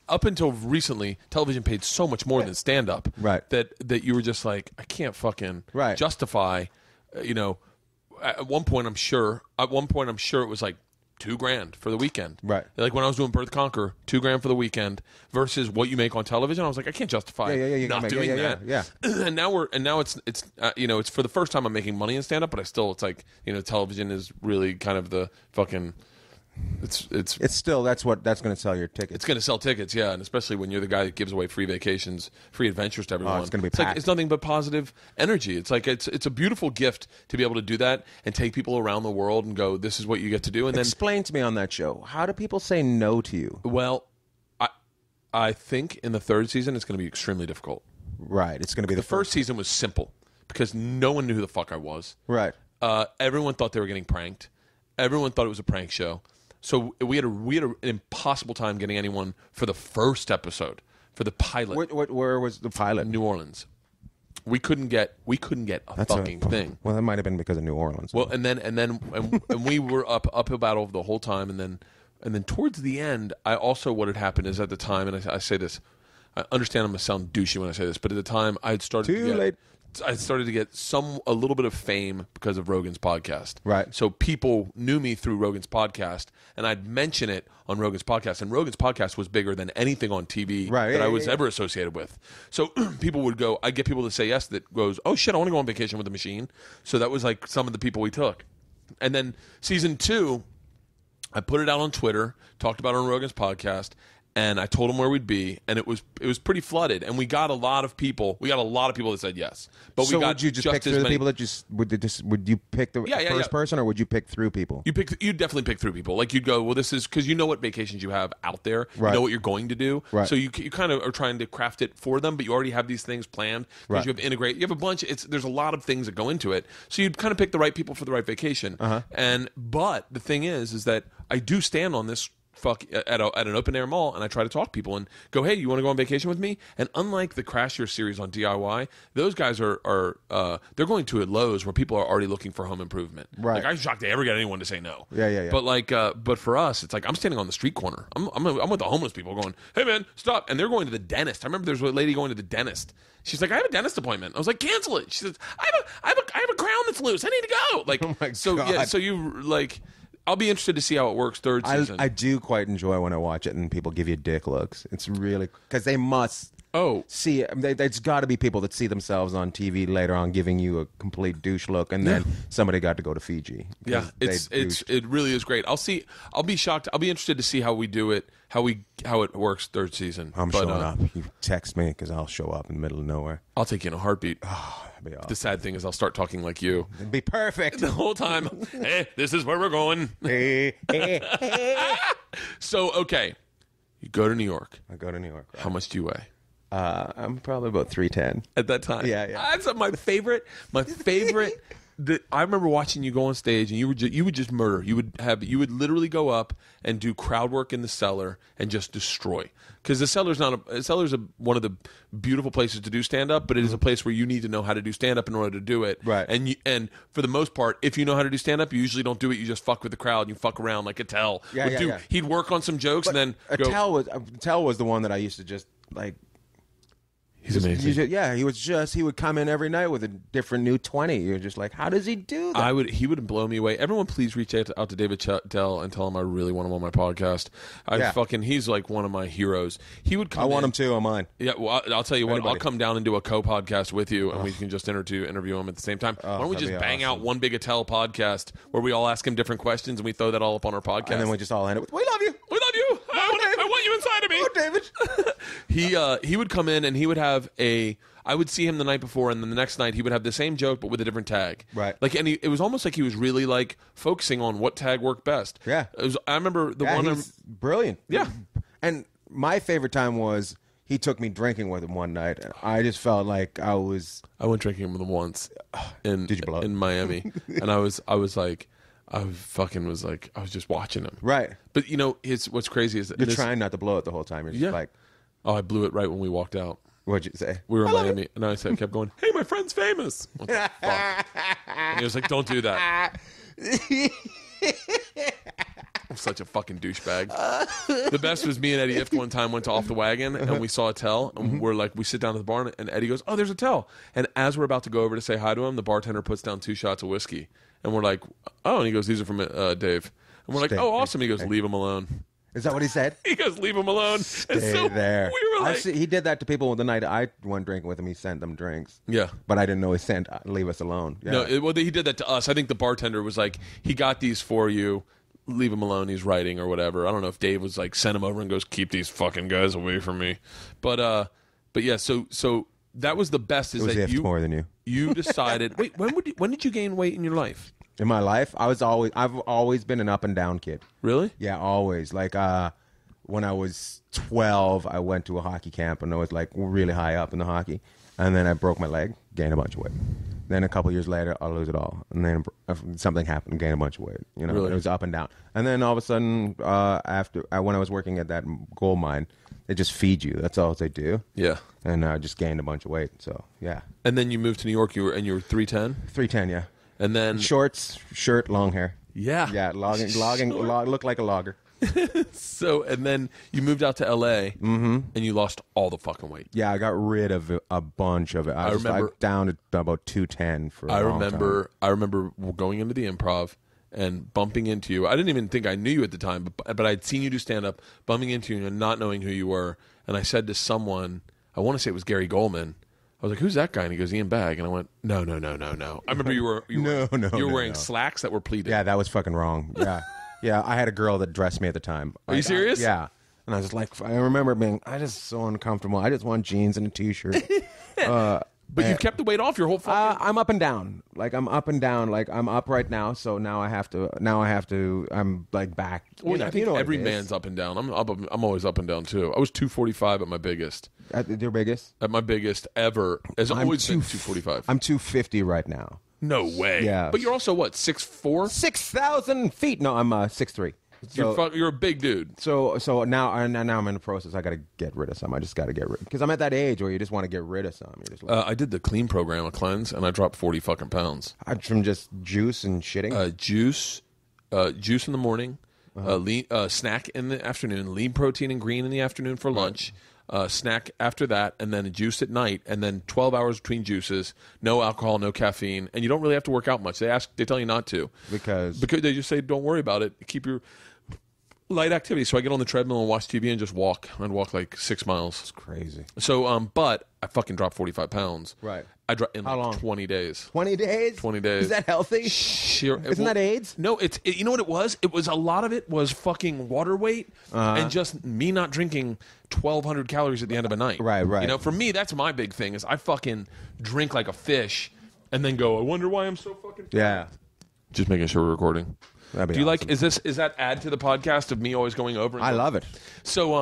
up until recently, television paid so much more than stand up. Right. That you were just like, I can't fucking justify. At one point I'm sure it was like $2,000 for the weekend. Right. Like when I was doing Birth Conquer, $2,000 for the weekend versus what you make on television. I was like, I can't justify not doing that. Yeah. And now it's it's for the first time I'm making money in stand up, but it's like, television is really kind of the fucking it's still that's going to sell your tickets. It's going to sell tickets, yeah, and especially when you're the guy that gives away free vacations, free adventures to everyone. Oh, it's going to be packed. It's nothing but positive energy. It's like it's a beautiful gift to be able to do that and take people around the world and go, this is what you get to do. And explain to me on that show, how do people say no to you? Well, I think in the third season it's going to be extremely difficult. Right, it's going to be the first season was simple because no one knew who the fuck I was. Right. Everyone thought they were getting pranked. Everyone thought it was a prank show. So we had an impossible time getting anyone for the first episode, for the pilot. Where was the pilot? New Orleans. We couldn't get a fucking thing. Well, that might have been because of New Orleans. Well, and we were uphill battle the whole time, and then towards the end, what had happened is at the time, and I say this, I understand I'm gonna sound douchey when I say this, but at the time I had started to get a little bit of fame because of Rogan's podcast. Right. So people knew me through Rogan's podcast, and I'd mention it on Rogan's podcast, and Rogan's podcast was bigger than anything on TV I was ever associated with. So people would go, I'd get people to say yes that goes, oh shit, I want to go on vacation with the machine. So that was like some of the people we took. And then season 2, I put it out on Twitter, talked about it on Rogan's podcast, and I told them where we'd be, and it was pretty flooded, and we got a lot of people. We got a lot of people that said yes, but we got would you just pick through the people that would you pick the first person, or would you pick through people? You definitely pick through people. Like you'd go, well, this is because you know what vacations you have out there, right. You know what you're going to do, right. So you kind of are trying to craft it for them, but you already have these things planned because right. you have a bunch. There's a lot of things that go into it, so you'd kind of pick the right people for the right vacation. Uh-huh. But the thing is that I do stand on this at an open air mall, and I try to talk to people and go, hey, you want to go on vacation with me? And unlike the Crash Year series on DIY, those guys are they're going to at Lowe's where people are already looking for home improvement. Right. Like, I'm shocked they ever get anyone to say no. Yeah. But but for us, it's like I'm standing on the street corner. I'm with the homeless people going, hey man, stop, and they're going to the dentist. I remember there's a lady going to the dentist. She's like, I have a dentist appointment. I was like, cancel it. She says, I have a crown that's loose. I need to go. Like, oh my so God. yeah, so you like. I'll be interested to see how it works third season. I do quite enjoy when I watch it and people give you dick looks. It's really because they must see. There's got to be people that see themselves on TV later on giving you a complete douche look, and then somebody got to go to Fiji. Yeah, it really is great. I'll be shocked. I'll be interested to see how we do it, how it works third season. I'm showing up. You text me because I'll show up in the middle of nowhere. I'll take you in a heartbeat. Oh, that'd be awesome. The sad thing is I'll start talking like you. It'd be perfect the whole time. Hey, this is where we're going. So, okay, you go to New York. I go to New York. Right? How much do you weigh? I'm probably about 310 at that time. Yeah. That's my favorite. I remember watching you go on stage, and you would just murder. You would literally go up and do crowd work in the cellar and just destroy. Because the cellar's one of the beautiful places to do stand up, but it is a place where you need to know how to do stand up in order to do it. Right. And for the most part, if you know how to do stand up, you usually don't do it. You just fuck with the crowd and you fuck around like Attell. Yeah. He'd work on some jokes and then Attell was the one that I used to just like. He's amazing. He would come in every night with a different new 20. You're just like, how does he do that? He would blow me away. Everyone, please reach out to David Tell and tell him I really want him on my podcast. He's like one of my heroes. He would come. I want him too on mine. Yeah, well, I'll tell you what. I'll come down and do a co-podcast with you, and we can just interview him at the same time. Why don't we just bang out one big Attell podcast where we all ask him different questions and we throw that all up on our podcast, and then we just all end it with, "We love you. We love you. I want you inside of me." Oh, David. He would come in and he would have I would see him the night before, and then the next night he would have the same joke but with a different tag. Right. Like, and it was almost like he was really like focusing on what tag worked best. Yeah. I remember he's brilliant. Yeah. And my favorite time was he took me drinking with him one night, and I just felt like I went drinking with him once in Miami, and I was just watching him. Right. But what's crazy is that you're trying not to blow it the whole time. You're just like, oh, I blew it right when we walked out. What'd you say? We were in Miami, and I kept going, hey, my friend's famous. What the fuck? And he was like, don't do that. I'm such a fucking douchebag. The best was me and Eddie Ift one time went to Off the Wagon, and we saw Attell, and we sit down at the bar, and Eddie goes, oh, there's Attell. And as we're about to go over to say hi to him, the bartender puts down 2 shots of whiskey. And we're like, oh, and he goes, these are from Dave. And we're like, oh, awesome. He goes, leave him alone. Is that what he said? He goes, leave him alone. Stay and so there. We were like, he did that to people the night I went drinking with him. He sent them drinks. Yeah. But I didn't know he sent leave us alone. Yeah. No, he did that to us. I think the bartender was like, he got these for you. Leave him alone. He's writing or whatever. I don't know if Dave was like, sent him over and goes, keep these fucking guys away from me. But yeah, so that was the best. Is it was that you more than you? You decided. Wait, when did you gain weight in your life? In my life, I've always been an up and down kid. Really? Yeah, always. Like when I was 12, I went to a hockey camp and I was like really high up in the hockey, and then I broke my leg, gained a bunch of weight. Then a couple years later, I'll lose it all, and then something happened, gained a bunch of weight. Really? It was up and down. And then all of a sudden, when I was working at that gold mine, they just feed you. That's all they do. Yeah. And I just gained a bunch of weight. So yeah. And then you moved to New York. You were 310. 310, yeah. And then shorts, shirt, long hair. Yeah. Yeah, look like a logger. So, and then you moved out to L.A. And you lost all the fucking weight. Yeah, I got rid of a bunch of it. I remember down to about 210 for a long time. I remember going into the Improv and bumping into you. I didn't even think I knew you at the time, but I'd seen you do stand-up, bumping into you and not knowing who you were. And I said to someone, I want to say it was Gary Goldman, I was like, who's that guy? And he goes, Ian Bagg. And I went, no. I remember you were wearing slacks that were pleated. Yeah, that was fucking wrong. Yeah. Yeah, I had a girl that dressed me at the time. Are you serious? Yeah. And I was like, I remember being, I just so uncomfortable. I just want jeans and a T-shirt. But you've kept the weight off your whole fucking... I'm up and down. Like, I'm up and down. Like, I'm up right now, so now I have to, I'm, like, back. Well, I think every man's up and down. I'm always up and down, too. I was 245 at my biggest. At your biggest? At my biggest ever. Has always been 245. I'm 250 right now. No way. Yeah. But you're also, what, 6'4"? 6,000 feet. No, I'm 6'3". You're a big dude. So now I'm in the process. I got to get rid of some. I just got to get rid because I'm at that age where you just want to get rid of some. You're just like, I did the clean program, a cleanse, and I dropped 40 fucking pounds. from just juice and shitting. Juice in the morning, lean, snack in the afternoon, lean protein and green in the afternoon for lunch. Snack after that, and then a juice at night, and then 12 hours between juices, no alcohol, no caffeine, and you don't really have to work out much. They tell you not to because they just say don't worry about it. Keep your light activity. So I get on the treadmill and watch TV and just walk. I'd walk like 6 miles. It's crazy. So but I fucking dropped 45 pounds. Right. I dropped in How long? 20 days. 20 days. 20 days. Is that healthy? Isn't that AIDS? No, you know what it was? It was a lot of it was fucking water weight and just me not drinking 1,200 calories at the end of a night. Right. You know, for me, that's my big thing is I fucking drink like a fish and then go, I wonder why I'm so fucking fat. Yeah. Just making sure we're recording. That'd be Do you awesome. is that add to the podcast of me always going over? And I love it. So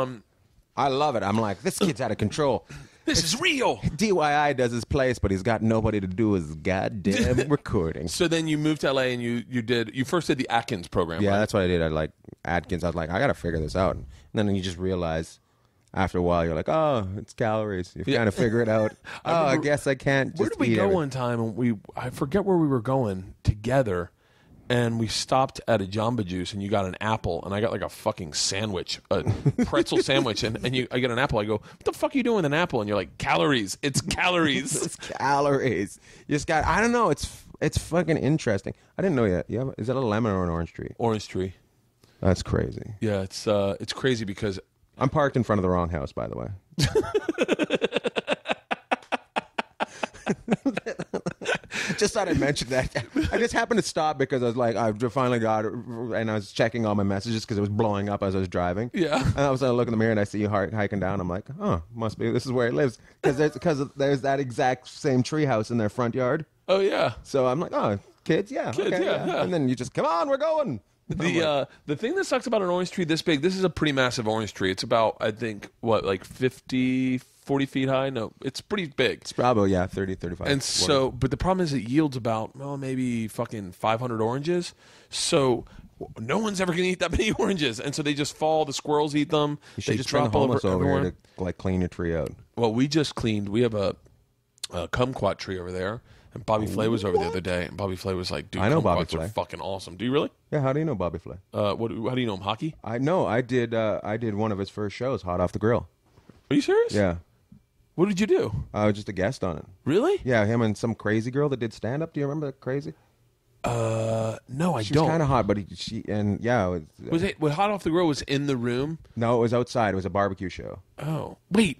I love it. I'm like, this kid's out of control. this is real. DYI does his place, but he's got nobody to do his goddamn recording. So then you moved to LA and you first did the Atkins program. Yeah, right? that's what I did. I like Atkins. I was like, I got to figure this out. And then you just realize after a while, you're like, oh, it's calories. You kind of figure it out. I guess I can't just Where did we eat go everything. one time? And I forget where we were going together. And we stopped at a Jamba Juice, and you got an apple, and I got like a fucking sandwich, a pretzel sandwich, and I get an apple. I go, what the fuck are you doing with an apple? And you're like, calories. It's calories. It's calories. You just got, I don't know. It's fucking interesting. I didn't know yet. Is that a lemon or an orange tree? Orange tree. That's crazy. Yeah, it's crazy because I'm parked in front of the wrong house, by the way. Just thought I'd mention that. I just happened to stop because I was like, I finally got it, and I was checking all my messages because it was blowing up as I was driving. Yeah. And I was look in the mirror and I see you hiking down. I'm like, oh, must be this is where he lives because there's that exact same tree house in their front yard. oh yeah. So I'm like, oh, kids, yeah, Kids, okay, yeah. And then you just come on, we're going. The thing that sucks about an orange tree this big, this is a pretty massive orange tree. It's about, I think, like 40 feet high? No, it's pretty big. It's probably 30, 35. And so, but the problem is it yields about, maybe fucking 500 oranges. So no one's ever going to eat that many oranges. And so they just fall. The squirrels eat them. you should They just bring drop the all homeless over everywhere. here to like clean your tree out. Well, we just cleaned. We have a kumquat tree over there. And Bobby Flay was over the other day. And Bobby Flay was like, dude, I know Bobby kumquats are Flay. fucking awesome. Do you really? Yeah, how do you know Bobby Flay? How do you know him? Hockey? I know. I did one of his first shows, hot off the grill. Are you serious? Yeah, What did you do? I was just a guest on it. Really? Yeah, him and some crazy girl that did stand up. Do you remember that crazy? No, I She don't. was kind of hot, but it Was it when Hot Off the Grill was in the room? no, it was outside. It was a barbecue show. Oh, wait.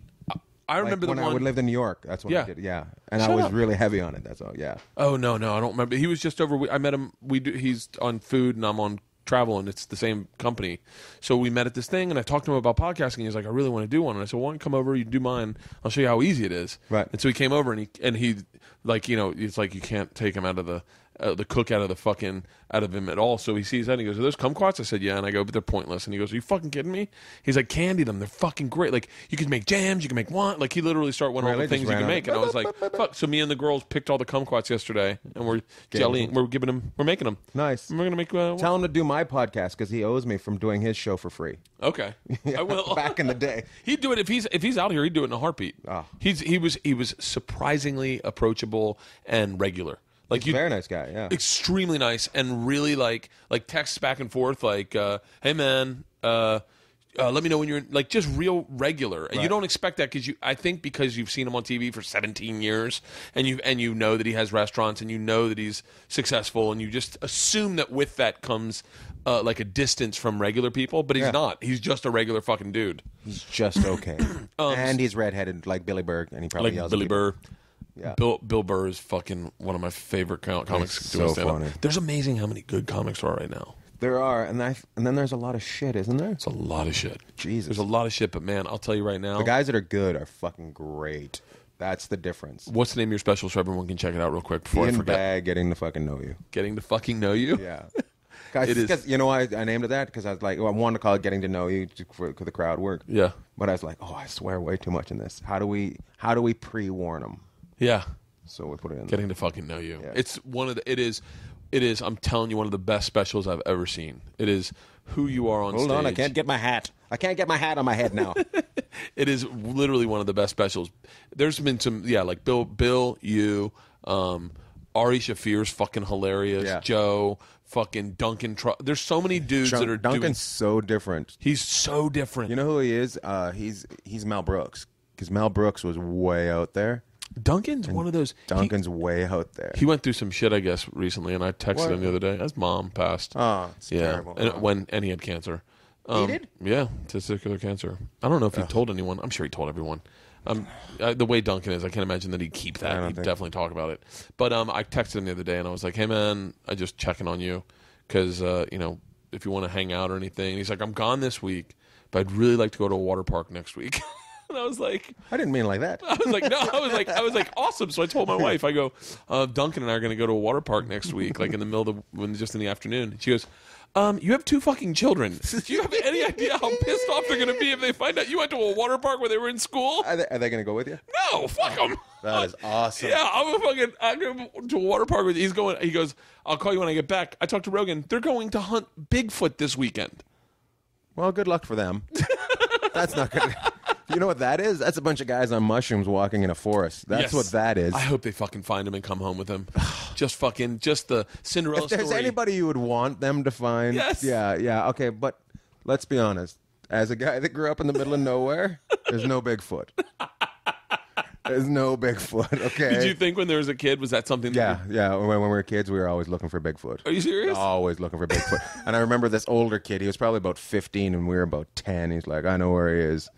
I remember when the I one. would live in New York. That's when Yeah. I did. Yeah, and Shut I was up. really heavy on it. That's all. Yeah. Oh no, I don't remember. He was just over. I met him. He's on food, and I'm on travel, and it's the same company. So we met at this thing, and I talked to him about podcasting. He's like, I really want to do one, and I said, why don't you come over? You do mine. I'll show you how easy it is. Right. And so he came over, and he like it's like you can't take him out of the cook out of him at all. So he sees that and he goes, are those kumquats? I said, yeah. And I go, but they're pointless. And he goes, are you fucking kidding me? He's like, candy them. They're fucking great. Like, you can make jams. You can make wine. Like, he literally started one of all Really? the things Just you can ran make. out. And I was like, fuck. So me and the girls picked all the kumquats yesterday, and we're jellying. We're making them. Nice. And we're going to make Tell him to do my podcast because he owes me from doing his show for free. Okay. I will. Back in the day. He'd do it if he's out here. He'd do it in a heartbeat. Oh. He was surprisingly approachable and regular. Like He's a very nice guy. Yeah. extremely nice and really like texts back and forth like, hey man, let me know when you're like just real regular. And you don't expect that because you've seen him on TV for 17 years and you know that he has restaurants and you know that he's successful and you just assume that with that comes like a distance from regular people, but he's not. He's just a regular fucking dude. He's just okay. And he's redheaded like Billy Berg, and he probably Like yells Billy at people. Burr. Yeah. Bill Burr is fucking one of my favorite comics. He's doing so stand-up. funny. There's amazing how many good comics there are right now. There are, and then there's a lot of shit, isn't there? It's a lot of shit. Jesus. There's a lot of shit, but man, I'll tell you right now. The guys that are good are fucking great. That's the difference. What's the name of your special so everyone can check it out real quick before I Ian forget? Bagg, getting to fucking know you. Getting to fucking know you? Yeah. Guys, It is. because you know why I named it that? Because I was like, I wanted to call it "Getting to Know You" for the crowd work. Yeah. But I was like, oh, I swear way too much in this. How do we pre-warn them? Yeah. So we put it in. Getting to fucking know you. Yeah. It is It is. I'm telling you, one of the best specials I've ever seen. It is who you are on stage. Hold on, I can't get my hat. I can't get my hat on my head now. It is literally one of the best specials. There's been some, like Bill, you, Ari Shafir's fucking hilarious. Yeah. Joe, fucking Duncan. There's so many dudes that are Duncan's so different. He's so different. You know who he is? He's Mel Brooks, because Mel Brooks was way out there. Duncan's one of those. Duncan's way out there. He went through some shit, I guess, recently, and I texted him the other day. His mom passed. Oh, it's terrible. And he had cancer. He did? Yeah, testicular cancer. I don't know if he told anyone. I'm sure he told everyone. The way Duncan is, I can't imagine that he'd keep that. He'd definitely talk about it. But I texted him the other day, and I was like, hey, man, I just checking on you because, if you want to hang out or anything. And he's like, I'm gone this week, but I'd really like to go to a water park next week. And I was like, I didn't mean it like that. I was like, no, I was like, awesome. So I told my wife, I go, Duncan and I are going to go to a water park next week, like in the middle of just in the afternoon. She goes, you have 2 fucking children. Do you have any idea how pissed off they're going to be if they find out you went to a water park where they were in school? Are they going to go with you? No, fuck them. That is awesome. Yeah, I'm going to a water park with you. He goes, I'll call you when I get back. I talked to Rogan. They're going to hunt Bigfoot this weekend. Well, good luck for them. That's not good. You know what that is? That's a bunch of guys on mushrooms walking in a forest. That's what that is. I hope they fucking find him and come home with him. just the Cinderella If there's story. anybody you would want them to find, Yes. Yeah, okay, but let's be honest. As a guy that grew up in the middle of nowhere, there's no Bigfoot. There's no Bigfoot, okay? Did you think when there was a kid, was that something? Yeah. When we were kids, we were always looking for Bigfoot. Are you serious? Always looking for Bigfoot. And I remember this older kid. He was probably about 15, and we were about 10. He's like, I know where he is.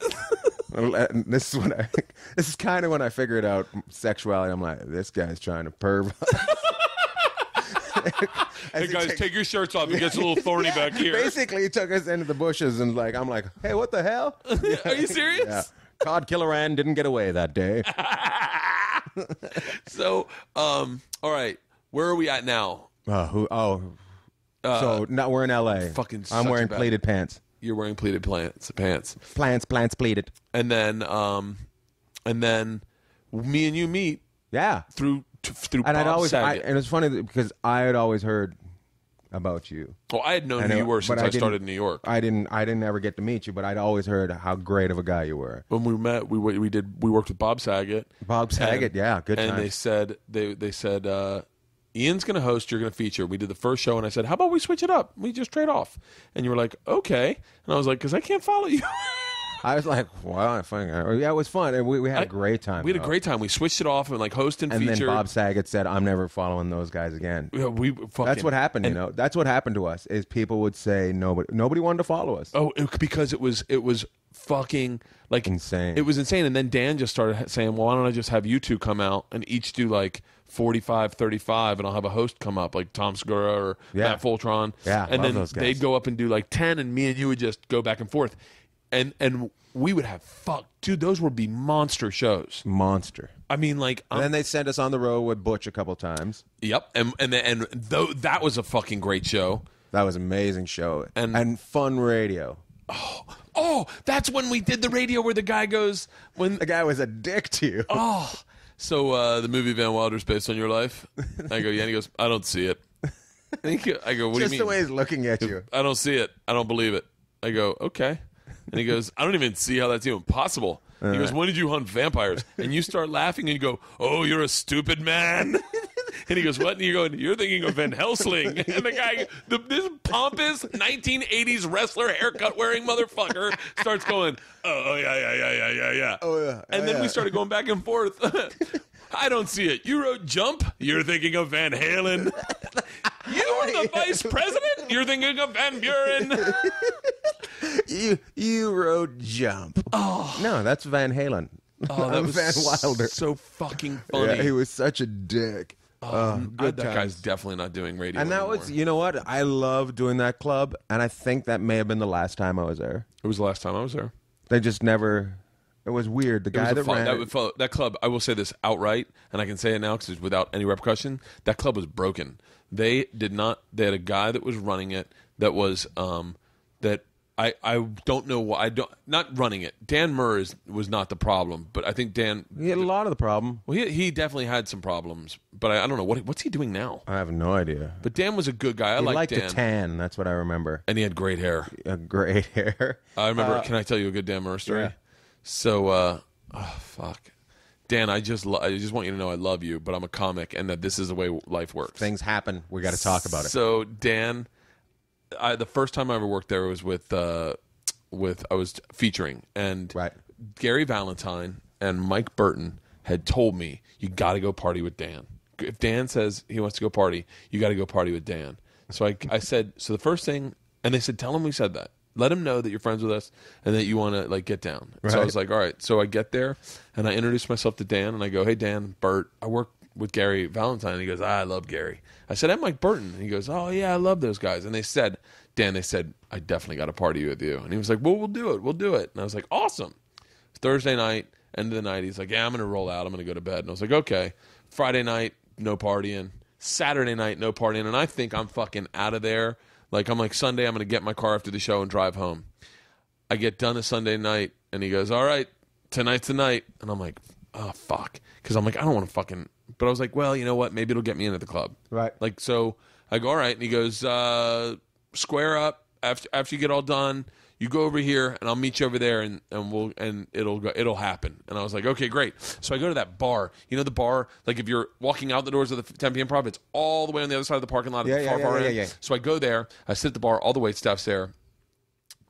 And this is kind of when I figured out sexuality. I'm like, this guy's trying to perv. Hey guys, take your shirts off. It gets a little thorny back here. Basically, he took us into the bushes, and I'm like, hey, what the hell? Are you serious? Yeah. Cod Killer Ann didn't get away that day. So, all right, where are we at now? So now we're in LA. Fucking I'm wearing pleated pants. You're wearing pleated pants. Plants pleated. And then me and you meet. Yeah. Through And Bob Saget. and it's funny because I had always heard about you. Well, I had known who you were since I started in New York. I didn't ever get to meet you, but I'd always heard how great of a guy you were. When we met, we worked with Bob Saget. Bob Saget, yeah, good And times. they said Ian's going to host, you're going to feature. We did the first show, and I said, how about we switch it up? We just trade off. And you were like, okay. And I was like, because I can't follow you. I was like, wow, yeah, it was fun. And we had a great time. We had a great time. We switched it off and like host and feature. And then Bob Saget said, I'm never following those guys again. Yeah, that's what happened, That's what happened to us, is people would say nobody wanted to follow us. Oh, because it was fucking like insane. It was insane. And then Dan just started saying, well, why don't I just have you two come out and each do like 45, 35, and I'll have a host come up like Tom Segura or Matt Fultron. Yeah, and then those guys. They'd go up and do like 10, and me and you would just go back and forth. And we would have dude, those would be monster shows. Monster. I mean, like, and then they sent us on the road with Butch a couple times. Yep, and though that was a fucking great show. That was an amazing show and fun radio. Oh, that's when we did the radio where the guy goes when the guy was a dick to you. Oh, so the movie Van Wilder's based on your life? I go, yeah. And he goes, I don't see it. I go, what do you mean? Just the way he's looking at you. I don't see it. I don't believe it. I go, okay. And he goes, I don't even see how that's even possible. He goes, when did you hunt vampires? And you start laughing and you go, oh, you're a stupid man. And he goes, what? And you go, you're thinking of Van Helsing. And the guy, this pompous 1980s wrestler haircut wearing motherfucker starts going, oh, yeah. Oh, yeah. And then we started going back and forth. I don't see it. You wrote Jump. You're thinking of Van Halen. You were the vice president. You're thinking of Van Buren. You wrote Jump. Oh no, that's Van Halen. Oh, that was Van Wilder. So fucking funny. Yeah, he was such a dick. That guy's definitely not doing radio and that anymore. was, you know what? I love doing that club, and I think that may have been the last time I was there. It was the last time I was there. They just never. It was weird. The guy that ran that club. I will say this outright, and I can say it now because it's without any repercussion. That club was broken. They did not. They had a guy that was running it. That was that I don't know why. Not running it. Dan Murr was not the problem, but I think Dan. He had a lot of the problem. Well, he definitely had some problems, but I don't know what's he doing now. I have no idea. But Dan was a good guy. I liked Dan. To tan. That's what I remember. And he had great hair. Great hair. I remember. Can I tell you a good Dan Murr story? Yeah. So, fuck. Dan, I just want you to know I love you, but I'm a comic, and that this is the way life works. Things happen. We got to talk about it. So Dan, the first time I ever worked there was with I was featuring, and Gary Valentine and Mike Burton had told me, you got to go party with Dan. If Dan says he wants to go party, you got to go party with Dan. So I said, so the first thing, and they said, tell him we said that. Let him know that you're friends with us and that you want to like get down. Right. So I was like, all right. So I get there and I introduce myself to Dan and I go, hey, Dan, Bert, I work with Gary Valentine. And he goes, I love Gary. I said, I'm Mike Burton. And he goes, oh, yeah, I love those guys. And they said, Dan, I definitely got to party with you. And he was like, well, we'll do it. We'll do it. And I was like, awesome. Thursday night, end of the night, he's like, yeah, I'm going to roll out. I'm going to go to bed. And I was like, okay. Friday night, no partying. Saturday night, no partying. And I think I'm fucking out of there. Like, I'm like, Sunday, I'm going to get my car after the show and drive home. I get done a Sunday night, and he goes, all right, tonight's the night. And I'm like, oh, fuck. Because I'm like, I don't want to fucking... But I was like, well, you know what? Maybe it'll get me into the club. Right. Like, so I go, all right. And he goes, square up. After you get all done, you go over here, and I'll meet you over there, and it'll happen. And I was like, okay, great. So I go to that bar. You know the bar? Like, if you're walking out the doors of the Tempe Improv, it's all the way on the other side of the parking lot. Yeah. So I go there. I sit at the bar. All the wait staff's there.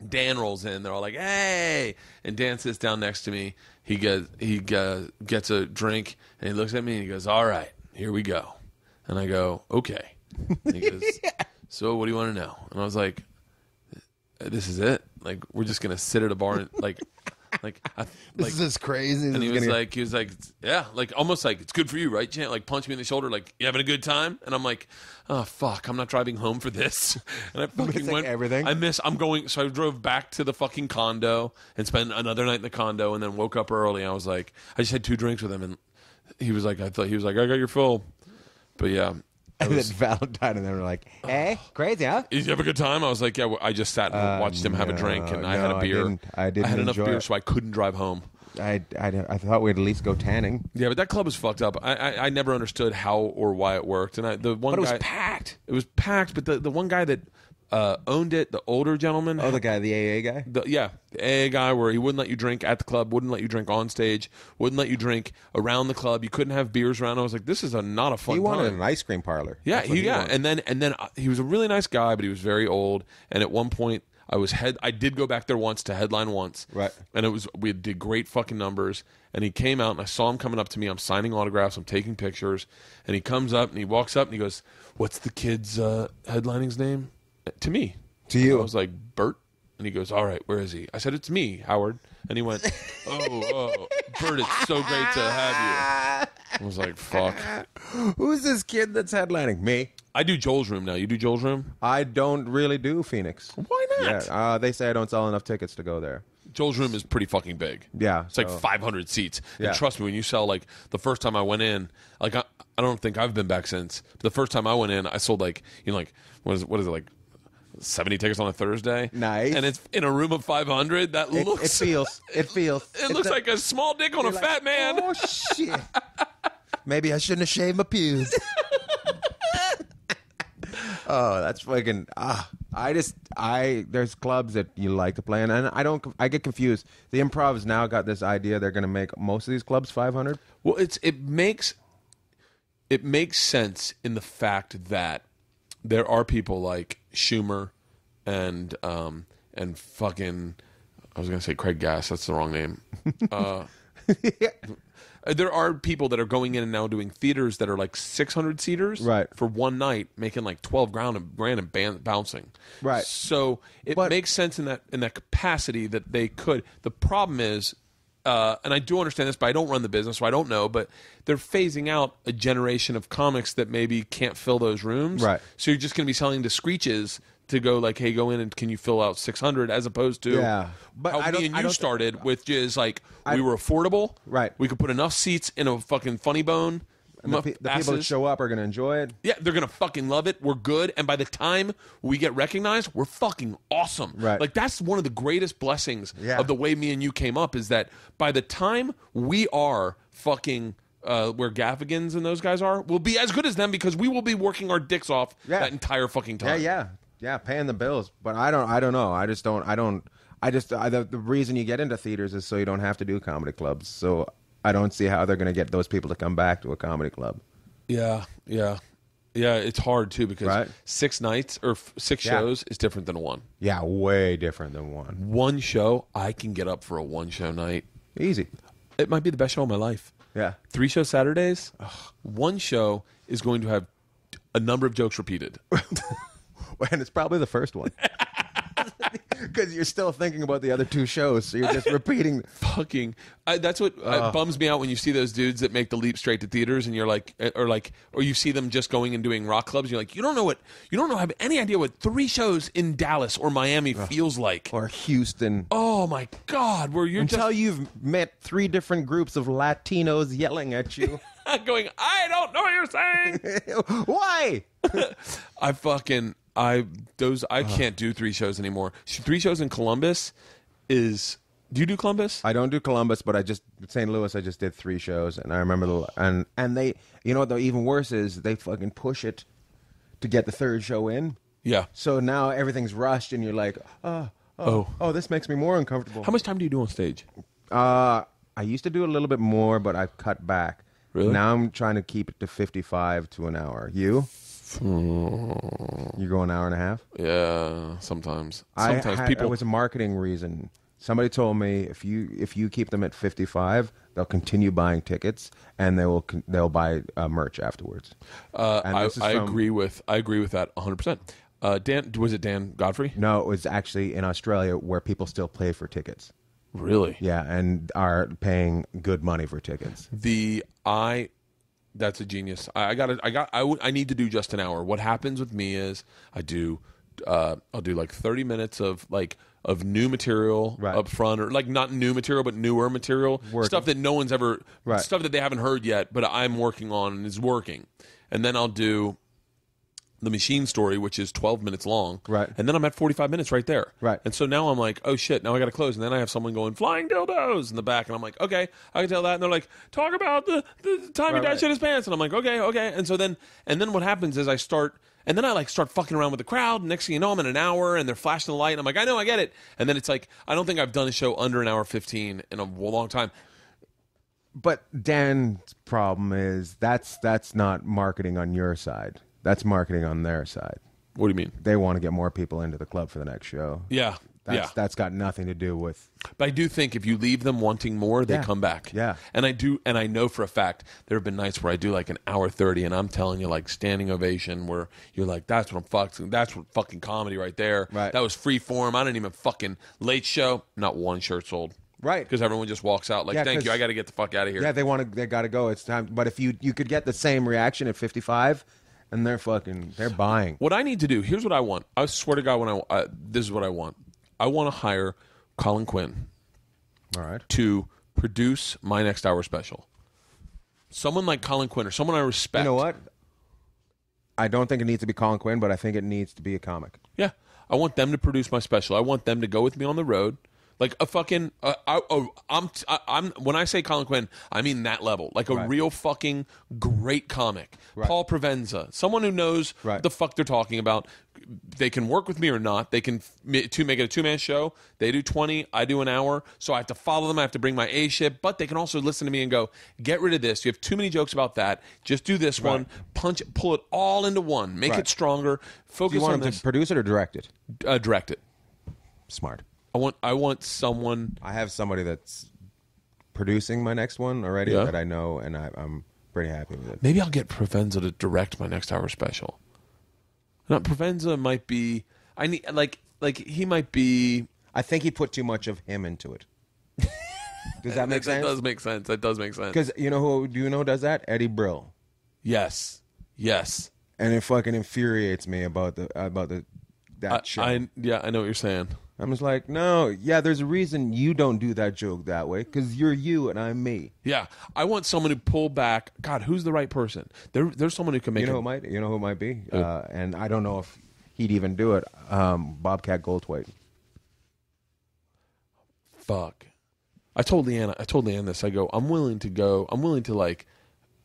Dan rolls in. They're all like, hey. And Dan sits down next to me. He gets a drink, and he looks at me, and he goes, all right, here we go. And I go, okay. And he goes, so what do you want to know? And I was like, this is it. Like, we're just gonna sit at a bar and this is crazy. And he was like, yeah, like almost like it's good for you, right? Jan? Like punch me in the shoulder, like you having a good time? And I'm like, oh fuck, I'm not driving home for this. And I fucking went everything. I'm going. So I drove back to the fucking condo and spent another night in the condo, and then woke up early. I was like, I just had 2 drinks with him, and he was like, I got your fill. But yeah. And then Valentine and they were like, hey, crazy, huh? Did you have a good time? I was like, yeah, well, I just sat and watched him have a drink, and I had a beer. I didn't had enough beer, it. so I couldn't drive home. I thought we'd at least go tanning. Yeah, but that club was fucked up. I never understood how or why it worked. And But it was packed. It was packed, but the one guy that owned it, the older gentleman. Oh, the AA guy? The AA guy where he wouldn't let you drink at the club, wouldn't let you drink on stage, wouldn't let you drink around the club. You couldn't have beers around. I was like, this is not a fun time. He wanted an ice cream parlor. Yeah, and then he was a really nice guy, but he was very old. And at one point, I did go back there once to headline once. Right. And we did great fucking numbers. And he came out, and I saw him coming up to me. I'm signing autographs. I'm taking pictures. And he comes up, and he walks up, and he goes, what's the kid's headlining's name? To me. To you. I was like, Bert? And he goes, all right, where is he? I said, it's me, Howard. And he went, oh, Bert, it's so great to have you. I was like, fuck. Who's this kid that's headlining? Me. I do Joel's Room now. You do Joel's Room? I don't really do Phoenix. Why not? Yeah, they say I don't sell enough tickets to go there. Joel's Room is pretty fucking big. Yeah. It's like 500 seats. Yeah. And trust me, when you sell, like, the first time I went in, like, I don't think I've been back since. But the first time I went in, I sold, like, like, what is it, like, 70 tickets on a Thursday. Nice. And it's in a room of 500. That looks... It feels. It looks like a small dick on a fat man. Oh, shit. Maybe I shouldn't have shaved my pubes. Oh, that's fucking... there's clubs that you like to play in, and I get confused. The Improv's now got this idea they're going to make most of these clubs 500. Well, it makes sense in the fact that there are people like Schumer and fucking, I was gonna say Craig Gass. That's the wrong name. There are people that are going in and now doing theaters that are like 600 seaters, right, for one night, making like 12 grand and bouncing. Right. So it makes sense in that capacity that they could. The problem is. And I do understand this, but I don't run the business, so I don't know. But they're phasing out a generation of comics that maybe can't fill those rooms. Right. So you're just going to be selling to screeches to go like, hey, go in and can you fill out 600, as opposed to But how me and you started, which is like we were affordable. Right. We could put enough seats in a fucking funny bone. And the people that show up are going to enjoy it. Yeah, they're going to fucking love it. We're good. And by the time we get recognized, we're fucking awesome. Right. Like, that's one of the greatest blessings of the way me and you came up, is that by the time we are fucking where Gaffigans and those guys are, we'll be as good as them, because we will be working our dicks off that entire fucking time. Yeah, paying the bills. But I don't know. The reason you get into theaters is so you don't have to do comedy clubs. So I don't see how they're going to get those people to come back to a comedy club. Yeah. It's hard too, because 6 nights or 6 shows is different than one. Yeah, way different than one. One show, I can get up for a 1-show night. Easy. It might be the best show of my life. Yeah. 3 show Saturdays. One show is going to have a number of jokes repeated. And it's probably the first one. Because you're still thinking about the other 2 shows, so you're just repeating. Fucking, that's what bums me out when you see those dudes that make the leap straight to theaters, and you're like, or you see them just going and doing rock clubs. And you're like, you don't have any idea what 3 shows in Dallas or Miami feels like, or Houston. Oh my God, where you're until you've met 3 different groups of Latinos yelling at you, going, I don't know what you're saying. Why? I can't do 3 shows anymore. 3 shows in Columbus is. Do you do Columbus? I don't do Columbus, but St. Louis. I just did 3 shows, and I remember and they. You know what? The even worse is they fucking push it to get the 3rd show in. Yeah. So now everything's rushed, and you're like, oh, this makes me more uncomfortable. How much time do you do on stage? I used to do a little bit more, but I've cut back. Really? Now I'm trying to keep it to 55 to an hour. You? You go an hour and a half? Yeah, sometimes. It was a marketing reason. Somebody told me if you keep them at 55, they'll continue buying tickets, and they'll buy merch afterwards. I agree with that 100%. Dan, was it Dan Godfrey? No, it was actually in Australia, where people still pay for tickets. Really? Yeah, and are paying good money for tickets. That's a genius. I need to do just an hour. What happens with me is I'll do like 30 minutes of new material up front, or like not new material but newer material, stuff that no one's ever, stuff that they haven't heard yet, but I'm working on and is working. And then I'll do the machine story, which is 12 minutes long. Right. And then I'm at 45 minutes right there. Right. And so now I'm like, oh shit, now I got to close. And then I have someone going, flying dildos in the back. And I'm like, okay, I can tell that. And they're like, talk about the time your dad shit his pants. And I'm like, okay. And so then what happens is I start fucking around with the crowd. And next thing you know, I'm in an hour and they're flashing the light. And I'm like, I know, I get it. And then it's like, I don't think I've done a show under an hour 15 in a long time. But Dan's problem is that's not marketing on your side. That's marketing on their side. What do you mean? They want to get more people into the club for the next show. Yeah. That's got nothing to do with. But I do think if you leave them wanting more, they come back. Yeah. And I know for a fact there have been nights where I do like an hour 30, and I'm telling you, like, standing ovation, where you're like, that's what fucking comedy right there. Right. That was free form. I didn't even fucking late show. Not one shirt sold. Right. Because everyone just walks out like, thank you, I got to get the fuck out of here. Yeah, they got to go. It's time. But if you could get the same reaction at 55. And they're buying. What I need to do, here's what I want. I swear to God, this is what I want. I want to hire Colin Quinn, all right, to produce my next hour special. Someone like Colin Quinn, or someone I respect. You know what? I don't think it needs to be Colin Quinn, but I think it needs to be a comic. Yeah. I want them to produce my special. I want them to go with me on the road. Like a fucking, when I say Colin Quinn, I mean that level. Like a real fucking great comic. Right. Paul Provenza, someone who knows what the fuck they're talking about. They can work with me or not. They can make it a 2-man show. They do 20, I do an hour. So I have to follow them. I have to bring my A shit. But they can also listen to me and go, get rid of this. You have too many jokes about that. Just do this one. Pull it all into one. Make it stronger. Focus on this. Do you want them to produce it or direct it? Direct it. Smart. I want someone. I have somebody that's producing my next one already that I know, and I'm pretty happy with it. Maybe I'll get Provenza to direct my next hour special. Not Provenza might be. I need like he might be. I think he put too much of him into it. Does that make sense? That does make sense. That does make sense. Because who does that? Eddie Brill. Yes. And it fucking infuriates me about that show. I know what you're saying. I'm just like, no, yeah, there's a reason you don't do that joke that way, because you're you and I'm me. Yeah, I want someone to pull back. God, who's the right person? There's someone who can make. You know who it might be, and I don't know if he'd even do it. Bobcat Goldthwait. Fuck. I told Leanne this. I go, I'm willing to like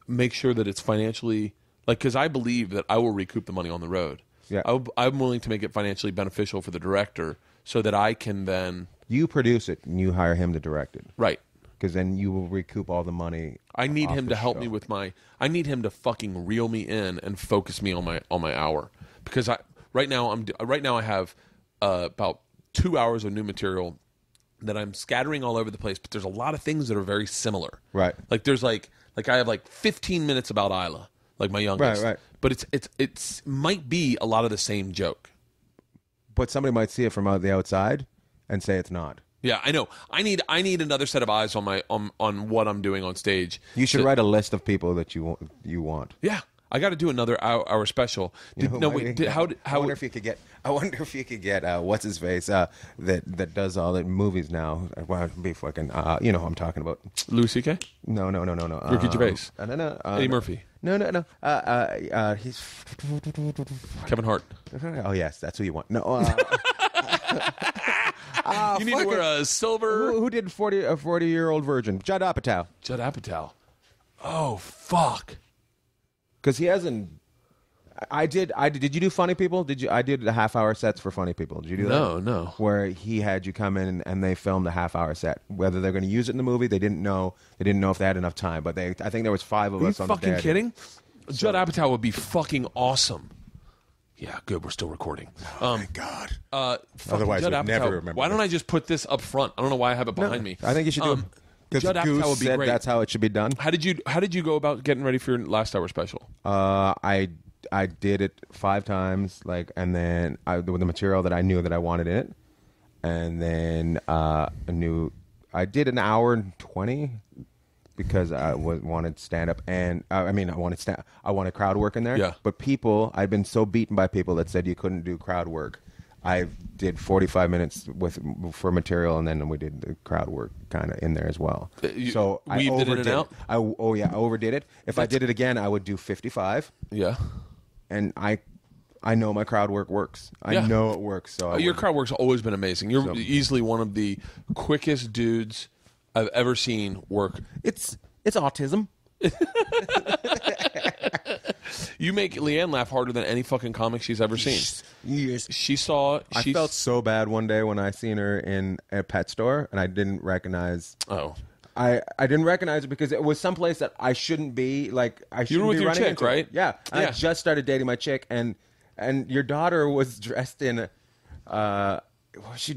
make sure that it's financially, like, because I believe that I will recoup the money on the road. Yeah, I'm willing to make it financially beneficial for the director so that I can then... You produce it and you hire him to direct it. Right. Because then you will recoup all the money. I need him to help me with my... I need him to fucking reel me in and focus me on my hour. Because right now I have about 2 hours of new material that I'm scattering all over the place, but there's a lot of things that are very similar. Right. Like there's like I have like 15 minutes about Isla, like my youngest. Right. But it's might be a lot of the same joke. But somebody might see it from the outside and say it's not. Yeah, I know. I need another set of eyes on my on what I'm doing on stage. You should write a list of people that you want. Yeah, I got to do another hour special. I wonder if you could get what's his face that does all the movies now. Well, it'd be fucking you know who I'm talking about. Louis C.K. No. Ricky Gervais. No. Eddie Murphy. No. He's Kevin Hart. Oh yes, that's who you want. No. You need to wear a silver. Who did 40-year-old virgin? Judd Apatow. Judd Apatow. Oh fuck. Because he hasn't. I did. Did you do Funny People? I did the half-hour sets for Funny People. Did you do that? No. Where he had you come in and they filmed a half-hour set. Whether they're going to use it in the movie, they didn't know. They didn't know if they had enough time. But I think there was 5 of us on the day. Are you fucking kidding? Judd Apatow would be fucking awesome. Yeah, good. We're still recording. Oh my God. Otherwise, Judd we'd Apatow, never remember. Why don't I just put this up front? I don't know why I have it behind me. I think you should do it. Because Judd Apatow would be said great. That's how it should be done. How did you go about getting ready for your last hour special? I did it 5 times, and then with the material that I knew that I wanted in it, and then I did an hour and 20 because I wanted stand up, and I wanted crowd work in there. Yeah. But I'd been so beaten by people that said you couldn't do crowd work. I did 45 minutes for material, and then we did the crowd work kind of in there as well. So I overdid it. I overdid it. If I did it again, I would do 55. Yeah. And I know my crowd work works. I know it works. So your crowd work's always been amazing. You're easily one of the quickest dudes I've ever seen work. It's autism. You make Leanne laugh harder than any fucking comic she's ever seen. Yes. I felt so bad one day when I seen her in a pet store, and I didn't recognize. Oh. I didn't recognize it because it was someplace that I shouldn't be. Like I shouldn't You were with be your running chick, into. right? Yeah. Yeah. I just started dating my chick, and your daughter was dressed in. She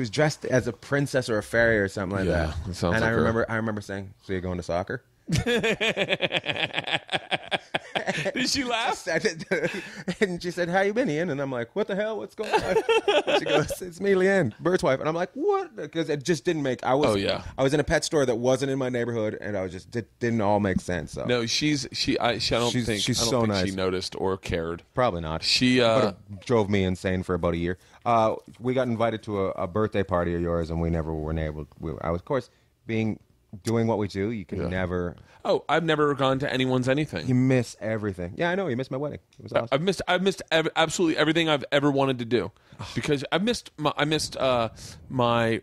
was dressed as a princess or a fairy or something like that. It sounds and like I remember saying, "So you're going to soccer?" Did she laugh? And she said, "How you been, Ian?" And I'm like, "What the hell? What's going on?" She goes, "It's me, Leanne, Bert's wife." And I'm like, "What?" Because it just didn't make. I was in a pet store that wasn't in my neighborhood, and I was just didn't all make sense. So. No, I don't think she noticed or cared. Probably not. But it drove me insane for about a year. We got invited to a birthday party of yours, and we never were able. I was, of course, doing what we do. You can never. Oh, I've never gone to anyone's anything. You miss everything. Yeah, I know. You missed my wedding. It was awesome. I've missed absolutely everything I've ever wanted to do because I missed my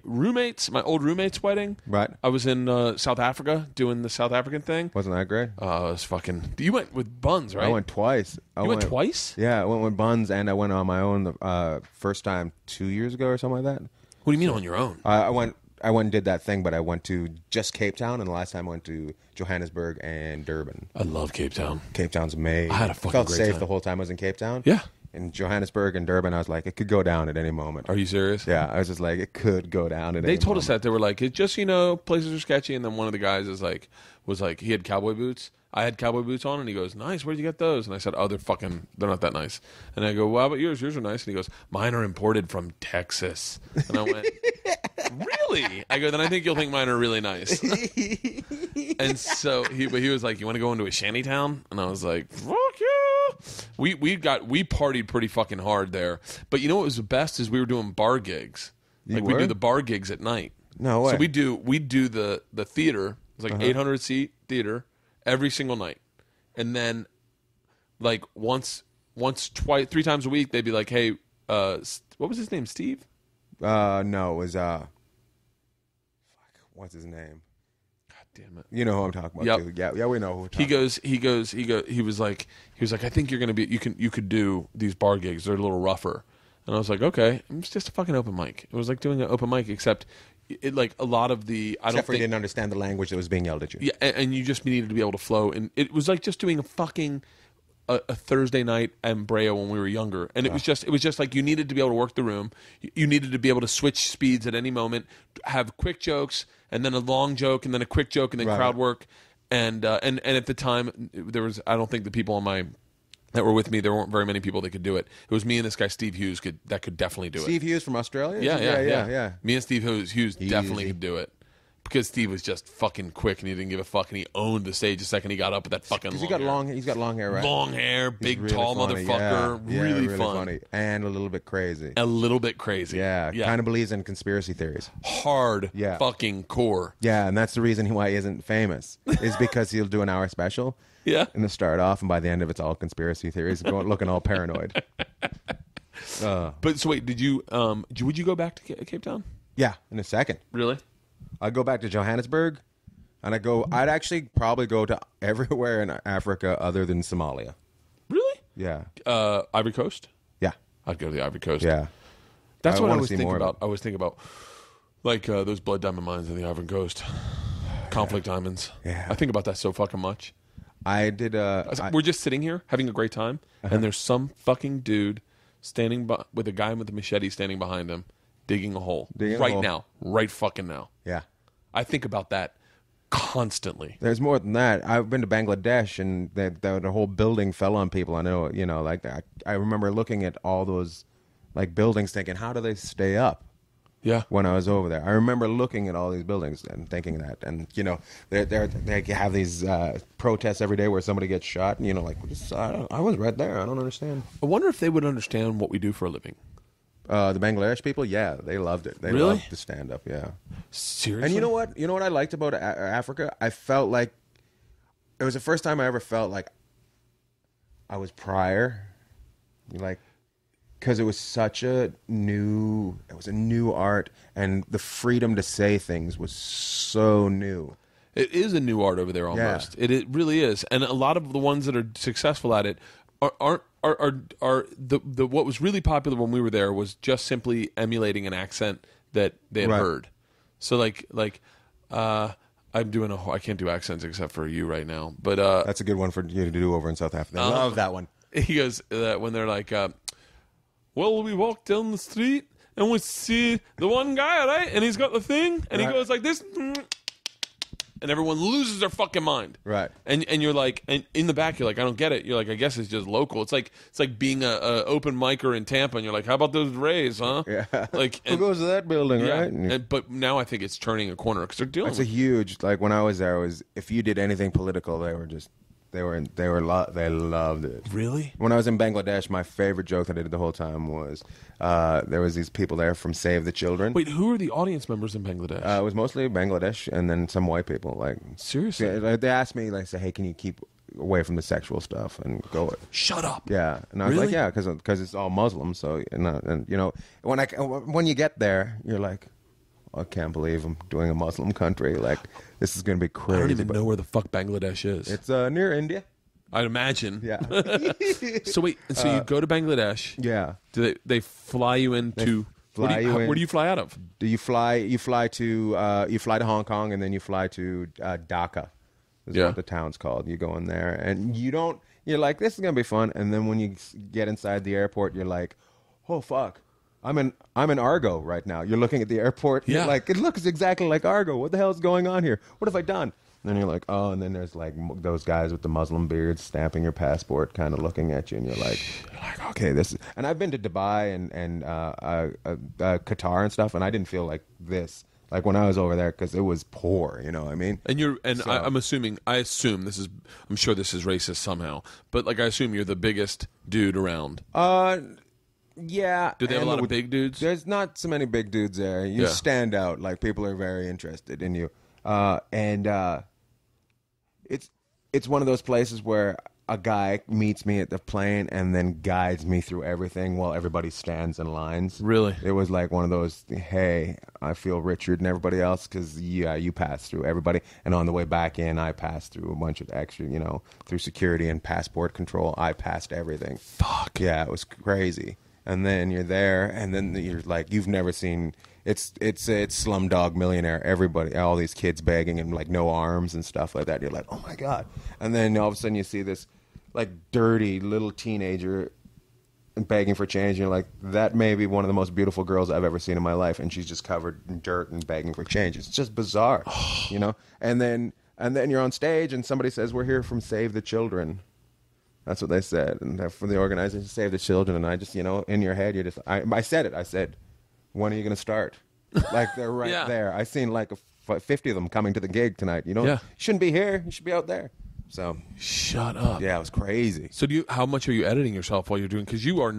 old roommate's wedding. Right. I was in South Africa doing the South African thing. Wasn't that great? It was fucking. You went with Buns, right? I went twice. You went twice? Yeah, I went with Buns, and I went on my own the first time 2 years ago or something like that. What do you mean on your own? I went and did that thing, but I went to just Cape Town, and the last time I went to Johannesburg and Durban. I love Cape Town. Cape Town's amazing. I had a fucking felt great safe time the whole time I was in Cape Town. Yeah. In Johannesburg and Durban, I was like, it could go down at any moment. Are you serious? Yeah, I was just like, it could go down at any moment. They told us that. They were like, it just, places are sketchy, and then one of the guys was like, he had cowboy boots. I had cowboy boots on, and he goes, nice, where'd you get those? And I said, they're not that nice. And I go, well, how about yours? Yours are nice. And he goes, mine are imported from Texas. And I went, really? I go, then I think you'll think mine are really nice. And so he was like, you want to go into a shanty town? And I was like, fuck you. we partied pretty fucking hard there. But you know what was the best is we were doing bar gigs. We do the bar gigs at night. No way. So we do the theater. It's like 800 seat theater every single night, and then like once, twice, 3 times a week they'd be like, hey, what was his name? Steve? No, it was what's his name? God damn it! You know who I'm talking about too. Yeah, we know who we're talking about. He was like, I think you're gonna be. You could do these bar gigs. They're a little rougher. And I was like, okay, it's just a fucking open mic. It was like doing an open mic, except it like a lot of the. Except for you didn't understand the language that was being yelled at you. Yeah, and you just needed to be able to flow, and it was like just doing a fucking a Thursday night at Brea when we were younger, and it was just like you needed to be able to work the room. You needed to be able to switch speeds at any moment, have quick jokes, and then a long joke, and then a quick joke, and then crowd work, and at the time there was, I don't think the people on my that were with me, there weren't very many people that could do it. It was me and this guy Steve Hughes that could definitely do it. Steve Hughes from Australia? Yeah. Me and Steve Hughes definitely could do it. Because Steve was just fucking quick and he didn't give a fuck, and he owned the stage the second he got up with that fucking long hair. He's got long hair, right? Long hair, big, really tall funny. motherfucker. Yeah, really fun. funny. And a little bit crazy. Yeah. Kind of believes in conspiracy theories. Hard fucking core. Yeah, and that's the reason why he isn't famous, is because he'll do an hour special. Yeah. And they'll start off, and by the end of it's all conspiracy theories, looking all paranoid. But so wait, would you go back to Cape Town? Yeah, in a second. Really? I'd go back to Johannesburg, and I'd actually probably go to everywhere in Africa other than Somalia. Really? Yeah. Ivory Coast? Yeah. I'd go to the Ivory Coast. Yeah. That's what I was thinking about. I was thinking about like those blood diamond mines in the Ivory Coast. Conflict diamonds. Yeah. I think about that so fucking much. I did. We're just sitting here having a great time, and there's some fucking dude standing with a guy with a machete standing behind him, digging a hole now, right fucking now. Yeah. I think about that constantly. There's more than that. I've been to Bangladesh, and the whole building fell on people. I know, like I remember looking at all those like buildings, thinking, how do they stay up? Yeah. When I was over there, I remember looking at all these buildings and thinking that, and they have these protests every day where somebody gets shot, and I was right there. I don't understand. I wonder if they would understand what we do for a living. The Bangladesh people, yeah, they loved it. They really? loved the stand up, yeah. Seriously? And you know what? You know what I liked about Africa? I felt like it was the first time I ever felt like I was prior, because it was such a new art, and the freedom to say things was so new. It is a new art over there almost. Yeah. It really is, and a lot of the ones that are successful at it are the what was really popular when we were there was just simply emulating an accent that they had heard. So like I'm doing I can't do accents except for you right now, but that's a good one for you to do over in South Africa. I love that one. He goes when they're like, well, we walk down the street and we see the one guy, right, and he's got the thing, and he goes like this. And everyone loses their fucking mind, right? And you're like, and in the back, you're like, I don't get it. You're like, I guess it's just local. It's like being a open micer in Tampa, and you're like, how about those Rays, huh? Yeah. Like, who goes to that building, right? But now I think it's turning a corner because they're dealing. It's a huge, like when I was there, if you did anything political, they loved it. Really? When I was in Bangladesh, my favorite joke that I did the whole time was there was these people there from Save the Children. Wait, who are the audience members in Bangladesh? It was mostly Bangladesh and then some white people. Like, seriously? They asked me, like, say, hey, can you keep away from the sexual stuff and go? Shut up. Yeah, and I was like, yeah, because it's all Muslim. So and when you get there, you're like, I can't believe I'm doing a Muslim country. Like, this is going to be crazy. I don't even know where the fuck Bangladesh is. It's near India. I'd imagine. Yeah. So wait, so you go to Bangladesh. Yeah. Do they fly you into? Where do you fly out of? Do you fly to Hong Kong, and then you fly to Dhaka. Is what the town's called. You go in there, and you're like, this is gonna be fun. And then when you get inside the airport, you're like, oh fuck. I'm in Argo right now. You're looking at the airport. Yeah. You're like, it looks exactly like Argo. What the hell is going on here? What have I done? And then you're like, oh, and then there's like those guys with the Muslim beards stamping your passport, kind of looking at you, and you're like, okay, this is. And I've been to Dubai and Qatar and stuff, and I didn't feel like this Like when I was over there, because it was poor, you know what I mean? And I'm assuming, I'm sure this is racist somehow, but like I assume you're the biggest dude around. Yeah. Do they have a lot of big dudes? There's not so many big dudes there. You stand out. Like people are very interested in you. It's one of those places where a guy meets me at the plane and then guides me through everything while everybody stands in lines. Really? It was like one of those, hey, I feel richer than everybody else because, you pass through everybody. And on the way back in, I passed through a bunch of extra, through security and passport control. I passed everything. Fuck. Yeah, it was crazy. And then you're there, and then you're like, you've never seen... It's Slumdog Millionaire. Everybody, all these kids begging and like no arms and stuff like that. You're like, oh my God. And then all of a sudden you see this like dirty little teenager begging for change. And you're like, that may be one of the most beautiful girls I've ever seen in my life. And she's just covered in dirt and begging for change. It's just bizarre, And then you're on stage and somebody says, we're here from Save the Children. That's what they said. And they're from the organization Save the Children. And I just, in your head, I said it. I said, when are you going to start? Like they're right there. I seen like 50 of them coming to the gig tonight. You shouldn't be here. You should be out there. So shut up. Yeah, it was crazy. So how much are you editing yourself while you're doing? Because you are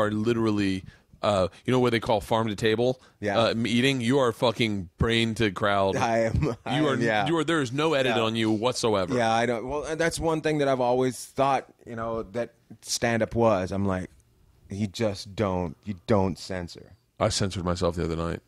literally, what they call farm to table. Yeah. Eating. You are fucking brain to crowd. I am. There is no edit on you whatsoever. Yeah, I don't. Well, that's one thing that I've always thought. That stand up was. I'm like, you don't censor. I censored myself the other night.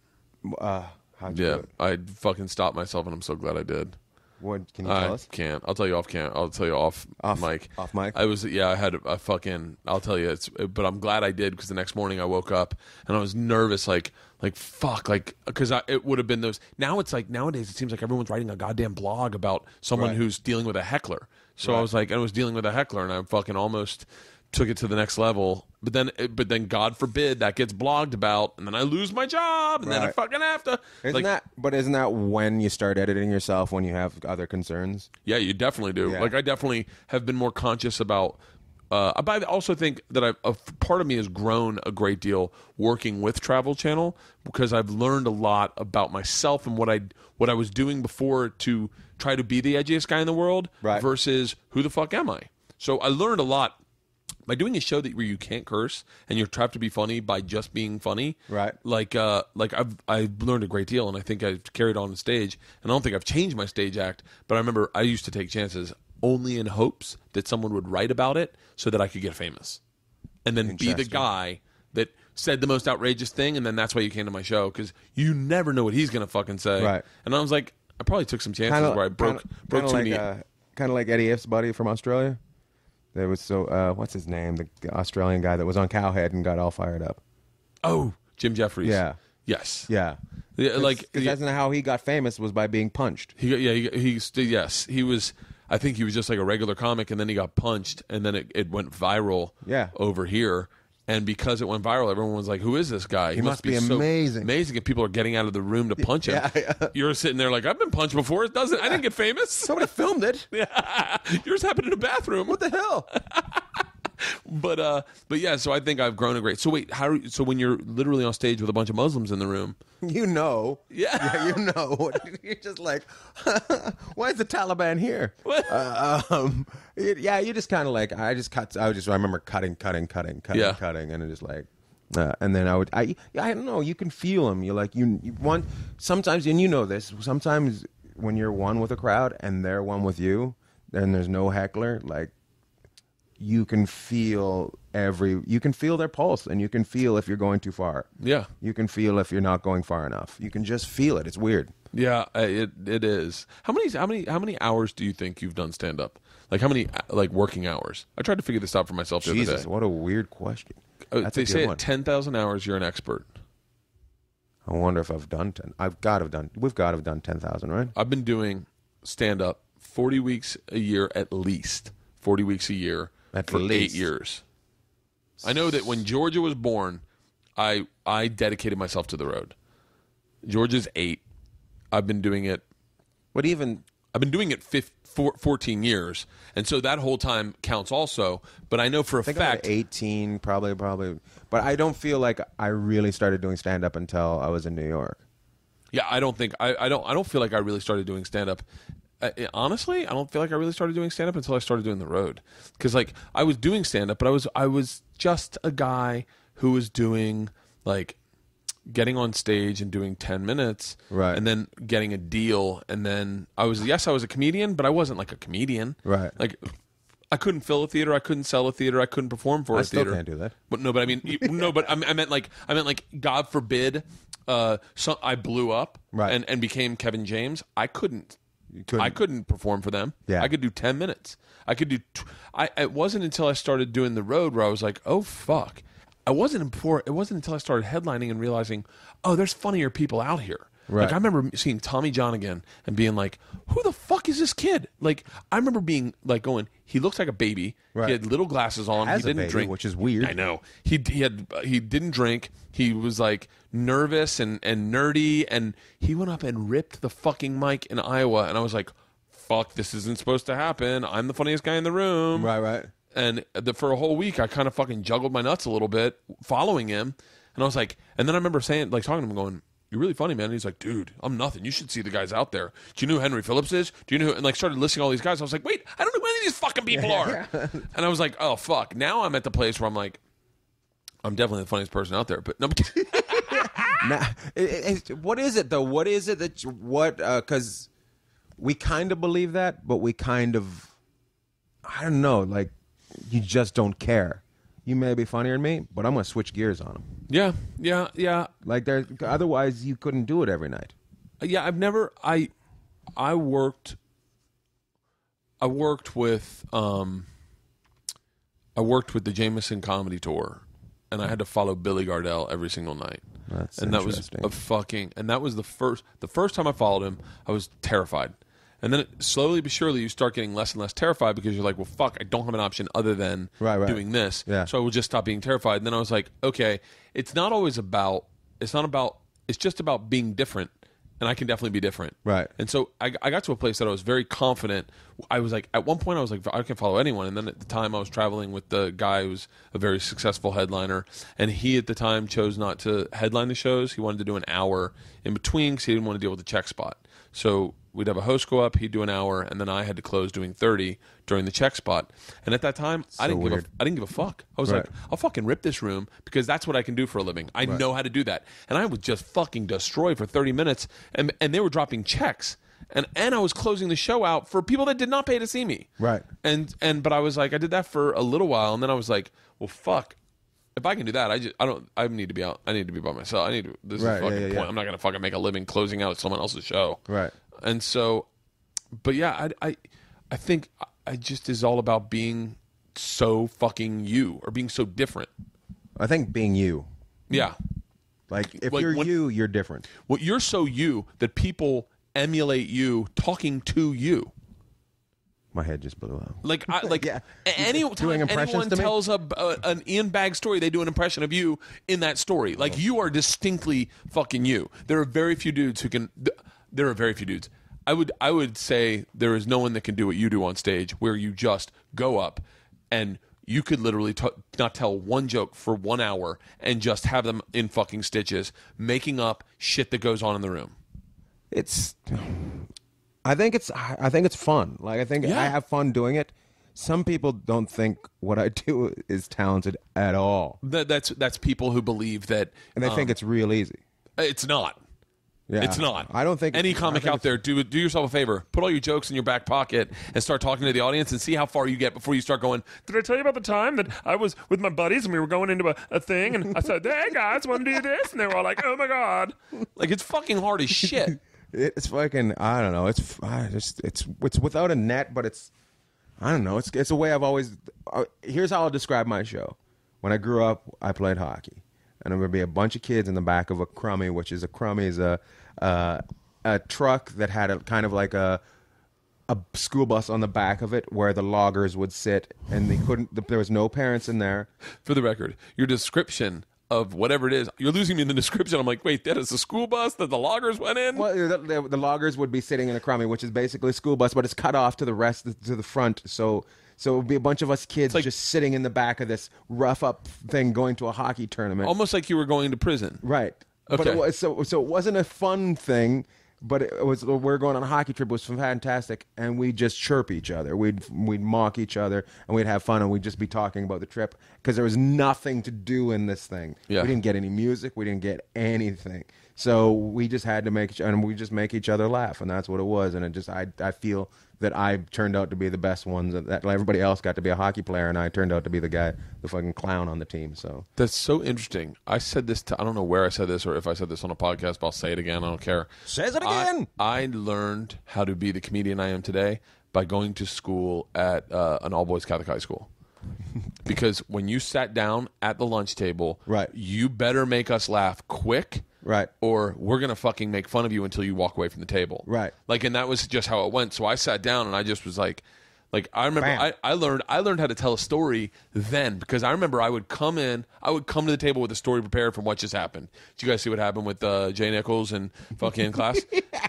How'd you do it? I fucking stopped myself, and I'm so glad I did. What can you tell us? I can't. I'll tell you off mic. Off mic? I had a fucking, I'll tell you, but I'm glad I did because the next morning I woke up and I was nervous, like fuck, because it would have been those. Now it's like, nowadays it seems like everyone's writing a goddamn blog about someone who's dealing with a heckler. So I was like, I was dealing with a heckler and I fucking almost took it to the next level, but then God forbid that gets blogged about, and then I lose my job, and then I fucking have to. Isn't that when you start editing yourself when you have other concerns? Yeah, you definitely do. Yeah. Like I definitely have been more conscious about. But I also think that a part of me has grown a great deal working with Travel Channel because I've learned a lot about myself and what I was doing before to try to be the edgiest guy in the world versus who the fuck am I. So I learned a lot. By doing a show where you can't curse and you're trapped to be funny by just being funny, right? Like I've learned a great deal, and I think I've carried on stage. And I don't think I've changed my stage act, but I remember I used to take chances only in hopes that someone would write about it so that I could get famous, and then be the guy that said the most outrageous thing, and then that's why you came to my show because you never know what he's gonna fucking say. Right? And I was like, I probably took some chances where I broke too many. Kind of like Eddie If's buddy from Australia. There was what's his name? The Australian guy that was on Cowhead and got all fired up. Oh, Jim Jeffries. Yeah. Yes. Yeah. Because that's not how he got famous, was by being punched. He was. I think he was just like a regular comic, and then he got punched, and then it went viral. Yeah. Over here. And because it went viral, everyone was like, who is this guy? He must be amazing. So amazing. And people are getting out of the room to punch him. Yeah. You're sitting there like, I've been punched before. I didn't get famous. Somebody filmed it. Yeah. Yours happened in a bathroom. What the hell? But yeah, so I think I've grown a great. So wait, so when you're literally on stage with a bunch of Muslims in the room, yeah, you're just like, why is the Taliban here? You just kind of like, I remember cutting, and it just like, and then I don't know, you can feel them. You're like, you want sometimes, and you know this, sometimes when you're one with a crowd and they're one with you, and there's no heckler, like. You can feel their pulse, and you can feel if you're going too far. Yeah. You can feel if you're not going far enough. You can just feel it. It's weird. Yeah, it is. How many hours do you think you've done stand up? Like how many working hours? I tried to figure this out for myself the other day. What a weird question. They say at 10,000 hours you're an expert. I wonder if I've done 10. We've got to have done 10,000, right? I've been doing stand up 40 weeks a year at least. 40 weeks a year. For 8 years. I know that when Georgia was born, I dedicated myself to the road. Georgia's 8. I've been doing it. I've been doing it 14 years, and so that whole time counts also. But I know for a fact, 18 probably. But I don't feel like I really started doing stand up until I was in New York. Yeah, I don't think I don't feel like I really started doing stand up. Honestly, I don't feel like I really started doing stand up until I started doing the road. Because like I was doing stand up, but I was just a guy who was doing like getting on stage and doing 10 minutes, right, and then getting a deal, and then I was a comedian, but I wasn't like a comedian, right? Like I couldn't fill a theater, I couldn't sell a theater, I couldn't perform for a theater. I still can't do that. But no, but I mean, no, but I meant like God forbid, so I blew up, right, and became Kevin James. I couldn't perform for them. Yeah. I could do 10 minutes. I could do. It wasn't until I started doing the road where I was like, oh fuck. It wasn't until I started headlining and realizing, oh, there's funnier people out here. Right. Like I remember seeing Tommy John again and being like, who the fuck is this kid? Like I remember being like going, he looks like a baby. Right. He had little glasses on. As he didn't a baby, drink, which is weird. I know. He didn't drink. He was like nervous and nerdy, and he went up and ripped the fucking mic in Iowa, and I was like, fuck, this isn't supposed to happen. I'm the funniest guy in the room. Right. And for a whole week, I kind of fucking juggled my nuts a little bit following him. And I was like, and then I remember saying, like, talking to him, going, you're really funny, man. And he's like, dude, I'm nothing. You should see the guys out there. Do you know who Henry Phillips is? Do you know who? And like started listing all these guys. I was like, wait, I don't know who any of these fucking people are. And I was like, oh, fuck. Now I'm at the place where I'm like, I'm definitely the funniest person out there. But no, what is it, though? What is it that, because we kind of believe that, but we kind of, I don't know, like, you just don't care. You may be funnier than me, but I'm going to switch gears on them. Yeah. Like, otherwise you couldn't do it every night. Yeah, I worked with the Jameson Comedy Tour, and I had to follow Billy Gardell every single night. That was the first time I followed him, I was terrified. And then slowly but surely you start getting less and less terrified because you're like, well, fuck, I don't have an option other than doing this. Yeah. So I would just stop being terrified. And then I was like, okay, it's just about being different. And I can definitely be different. Right. And so I got to a place that I was very confident. I was like, at one point I was like, I can follow anyone. And then at the time I was traveling with the guy who was a very successful headliner. And he at the time chose not to headline the shows. He wanted to do an hour in between because he didn't want to deal with the check spot. So we'd have a host go up, he'd do an hour, and then I had to close doing 30 during the check spot. And at that time, I didn't give a fuck. I was like, I'll fucking rip this room because that's what I can do for a living. I know how to do that. And I would just fucking destroy for 30 minutes, and they were dropping checks. And I was closing the show out for people that did not pay to see me. Right. But I was like, I did that for a little while, and then I was like, well, fuck. If I can do that, I need to be out. I need to be by myself. This is a fucking point. I'm not going to fucking make a living closing out someone else's show. Right. And so, but yeah, I think I just is all about being so fucking you or being so different. I think being you. Yeah. Like if you're different. Well, you're so you that people emulate you talking to you. My head just blew out. Yeah. Anytime anyone tells an Ian Bagg story, they do an impression of you in that story. Like you are distinctly fucking you. There are very few dudes who can. There are very few dudes. I would say there is no one that can do what you do on stage, where you just go up and you could literally not tell one joke for 1 hour and just have them in fucking stitches, making up shit that goes on in the room. I think it's fun. Like I have fun doing it. Some people don't think what I do is talented at all. That's people who believe that, and they think it's real easy. It's not. Yeah. It's not. I don't think any comic out there, do yourself a favor. Put all your jokes in your back pocket and start talking to the audience and see how far you get before you start going, did I tell you about the time that I was with my buddies and we were going into a thing and I said, hey guys, want to do this? And they were all like, oh my God. Like it's fucking hard as shit. It's fucking, I don't know. It's without a net, but I don't know. It's a way I've always, here's how I'll describe my show. When I grew up, I played hockey. And there would be a bunch of kids in the back of a crummy, which is a truck that had a kind of like a school bus on the back of it where the loggers would sit, and there was no parents in there. For the record, your description of whatever it is, you're losing me in the description. I'm like, wait, that is a school bus that the loggers went in? Well, the loggers would be sitting in a crummy, which is basically a school bus, but it's cut off to the front, so it would be a bunch of us kids just sitting in the back of this rough-up thing going to a hockey tournament. Almost like you were going to prison. Right. But Okay. it was, so it wasn't a fun thing. But it was, we're going on a hockey trip. It was fantastic, and we'd just chirp each other. We'd mock each other, and we'd have fun, and we'd just be talking about the trip because there was nothing to do in this thing. Yeah. We didn't get any music. We didn't get anything. So we just had to make each other laugh, and that's what it was. And it just, I feel that I turned out to be the best ones. That everybody else got to be a hockey player, and I turned out to be the fucking clown on the team. So That's so interesting. I said this I don't know where I said this or if I said this on a podcast, but I'll say it again. I don't care. says it again. I learned how to be the comedian I am today by going to school at an all-boys Catholic high school. Because when you sat down at the lunch table, Right. you better make us laugh quick, Right. or we're going to fucking make fun of you until you walk away from the table. Right. Like, and that was just how it went. So I sat down and I just was like I remember I learned how to tell a story then, because I remember I would come to the table with a story prepared from what just happened. Did you guys see what happened with Jay Nichols and fucking class?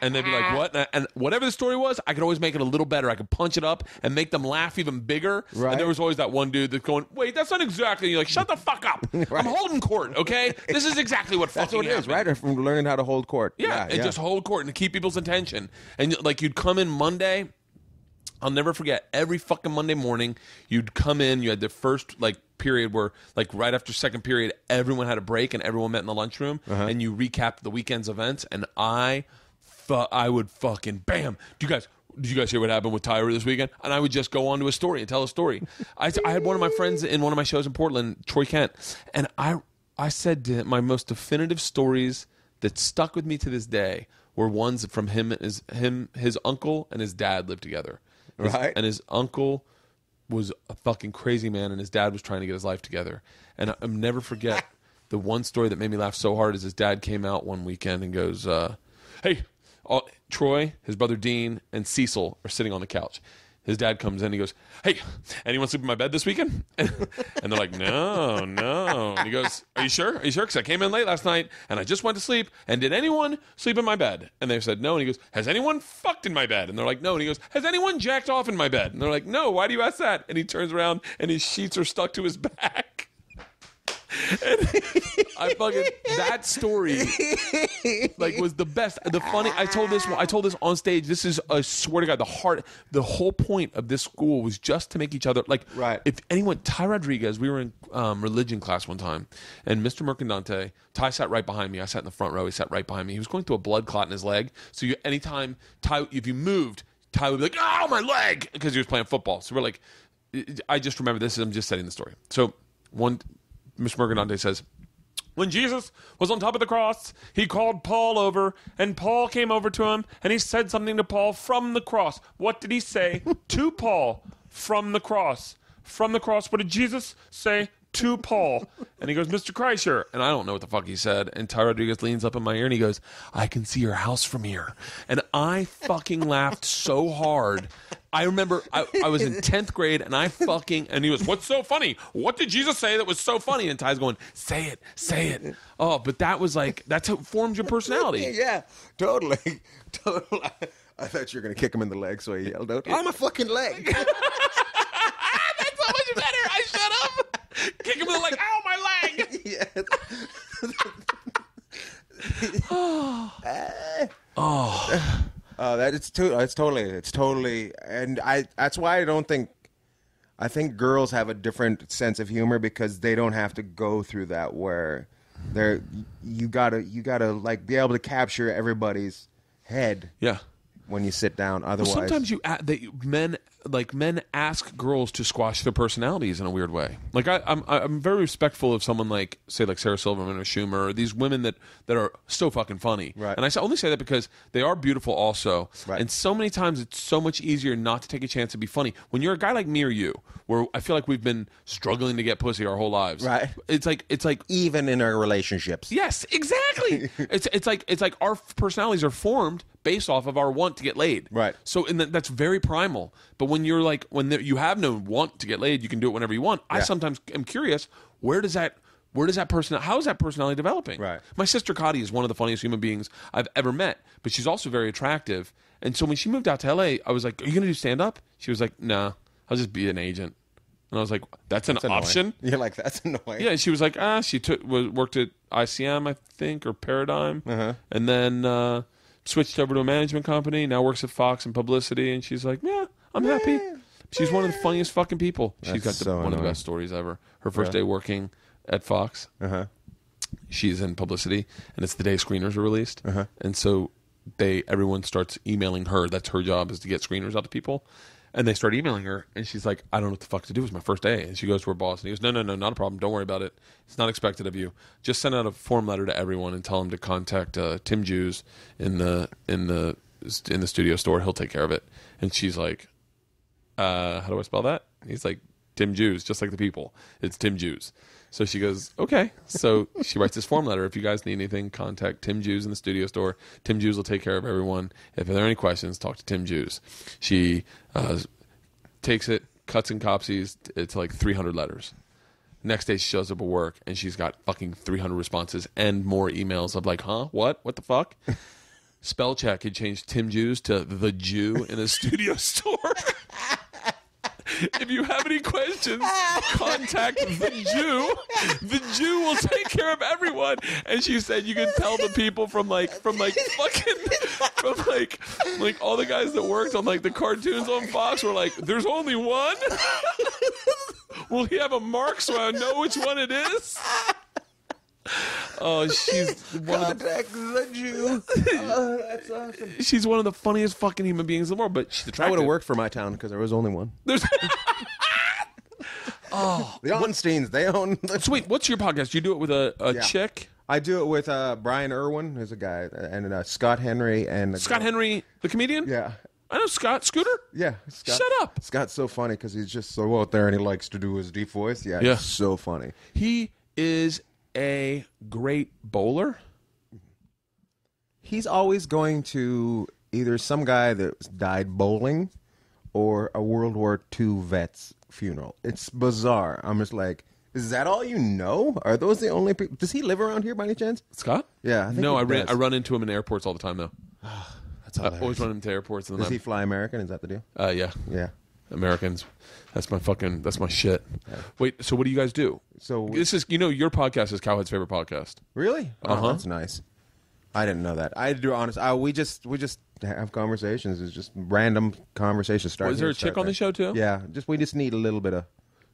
And they'd be like, what? And whatever the story was, I could always make it a little better. I could punch it up and make them laugh even bigger. Right. And there was always that one dude that's going, wait, that's not exactly. And you're like, shut the fuck up. Right. I'm holding court, okay? This is exactly what That's fucking what it is, happened. right? From learning how to hold court. Yeah, and just hold court and keep people's attention. And like, you'd come in Monday. I'll never forget, every fucking Monday morning, you'd come in, you had the first period where right after second period, everyone had a break and everyone met in the lunchroom, and you recapped the weekend's events, and I would fucking bam. Did you guys hear what happened with Tyra this weekend? And I would just go on to a story and tell a story. I had one of my friends in one of my shows in Portland, Troy Kent, and I said to him, my most definitive stories that stuck with me to this day were ones from his uncle and his dad lived together. Right. And his uncle was a fucking crazy man, and his dad was trying to get his life together. And I'll never forget the one story that made me laugh so hard is his dad came out one weekend and goes, hey, Troy, his brother Dean, and Cecil are sitting on the couch. His dad comes in, he goes, hey, anyone sleep in my bed this weekend? And they're like, no. And he goes, are you sure? Are you sure? Because I came in late last night, and I just went to sleep, and did anyone sleep in my bed? And they said, no. And he goes, has anyone fucked in my bed? And they're like, no. And he goes, has anyone jacked off in my bed? And they're like, no. Why do you ask that? And he turns around, and his sheets are stuck to his back. And that story was the best. The funny, I told this on stage. This is, I swear to God, the whole point of this school was just to make each other right. If anyone, Ty Rodriguez, we were in religion class one time, and Mr. Mercandante, Ty sat right behind me. I sat in the front row. He sat right behind me. He was going through a blood clot in his leg. So anytime Ty, if you moved, Ty would be like, "Oh, my leg," because he was playing football. So we're like, I just remember this. I'm just setting the story. So Mr. Mercandante says, when Jesus was on top of the cross, he called Paul over, and Paul came over to him, and he said something to Paul from the cross. What did he say to Paul from the cross? From the cross, what did Jesus say to Paul? And he goes, Mr. Kreischer. And I don't know what the fuck he said. And Ty Rodriguez leans up in my ear, and he goes, I can see your house from here. And I fucking laughed so hard. I remember I was in 10th grade, and and he was, what's so funny? What did Jesus say that was so funny? And Ty's going, say it. Oh, but that was that's how it forms your personality. Yeah, totally. I thought you were going to kick him in the leg, so he yelled out, I'm a fucking leg. That's so much better. I shut up. Kick him in the leg. Ow, my leg. It's totally, and that's why I think girls have a different sense of humor because they don't have to go through that where you gotta be able to capture everybody's head. Yeah. When you sit down, otherwise sometimes men ask girls to squash their personalities in a weird way. I'm very respectful of someone say Sarah Silverman or Schumer, or these women that are so fucking funny. Right. And I only say that because they are beautiful also. Right. And so many times it's so much easier not to take a chance to be funny. When you're a guy like me or you, where I feel like we've been struggling to get pussy our whole lives. Right. It's like even in our relationships. Yes, exactly. it's like our personalities are formed based off of our want to get laid. Right. So that's very primal. But when you're you have no want to get laid, you can do it whenever you want. Yeah. I sometimes am curious, how is that personality developing? Right. My sister Cotty is one of the funniest human beings I've ever met, but she's also very attractive. And so when she moved out to LA, I was like, are you going to do stand up? She was like, nah, I'll just be an agent. And I was like, that's an option? You're like, that's annoying. Yeah, she was like, she worked at ICM, I think, or Paradigm, and then switched over to a management company, now works at Fox in publicity, and she's like, yeah, I'm happy. She's one of the funniest fucking people. She's got one of the best stories ever. Her first day working at Fox, she's in publicity, and it's the day screeners are released, and so everyone starts emailing her. That's her job, is to get screeners out to people. And they start emailing her, and she's like, I don't know what the fuck to do. It's my first day. And she goes to her boss, and he goes, no, not a problem. Don't worry about it. It's not expected of you. Just send out a form letter to everyone and tell them to contact Tim Jews in the studio store. He'll take care of it. And she's like, how do I spell that? And he's like, Tim Jews, just like the people. It's Tim Jews. So she goes, okay. So she writes this form letter. If you guys need anything, contact Tim Jews in the studio store. Tim Jews will take care of everyone. If there are any questions, talk to Tim Jews. She takes it, cuts and copies. It's like 300 letters. Next day she shows up at work, and she's got fucking 300 responses and more emails of like, huh? What the fuck? Spell check had changed Tim Jews to the Jew in a studio store. If you have any questions, contact the Jew. The Jew will take care of everyone. And she said you can tell the people from all the guys that worked on like the cartoons on Fox were like, there's only one? Will he have a mark so I know which one it is? Oh, she's one of the Jew. That's awesome. She's one of the funniest fucking human beings in the world, but she's attractive. I would have worked for my town because there was only one. There's the Onsteins, they own. So wait, what's your podcast? You do it with a chick? I do it with Brian Irwin, who's a guy, and Scott Henry Scott Henry, the comedian. Yeah. I know Scott. Scooter? Yeah. Scott. Shut up. Scott's so funny because he's just so out there and he likes to do his deep voice. Yeah. It's so funny. He is a great bowler. He's always going to either some guy that died bowling or a World War II vet's funeral. It's bizarre. I'm just like, is that all you know? Are those the only people? Does he live around here by any chance? Scott? Yeah. I think no, I run into him in airports all the time, though. That's hilarious. I always run into airports. And Does he fly American? Is that the deal? Yeah. Yeah. Americans. That's my shit. Yeah. Wait, so what do you guys do? So this is, your podcast is Cowhead's favorite podcast. Really? Oh, that's nice. I didn't know that. I do honest. We just have conversations. It's just random conversations. Is there a chick on the show too? Yeah. We just need a little bit of.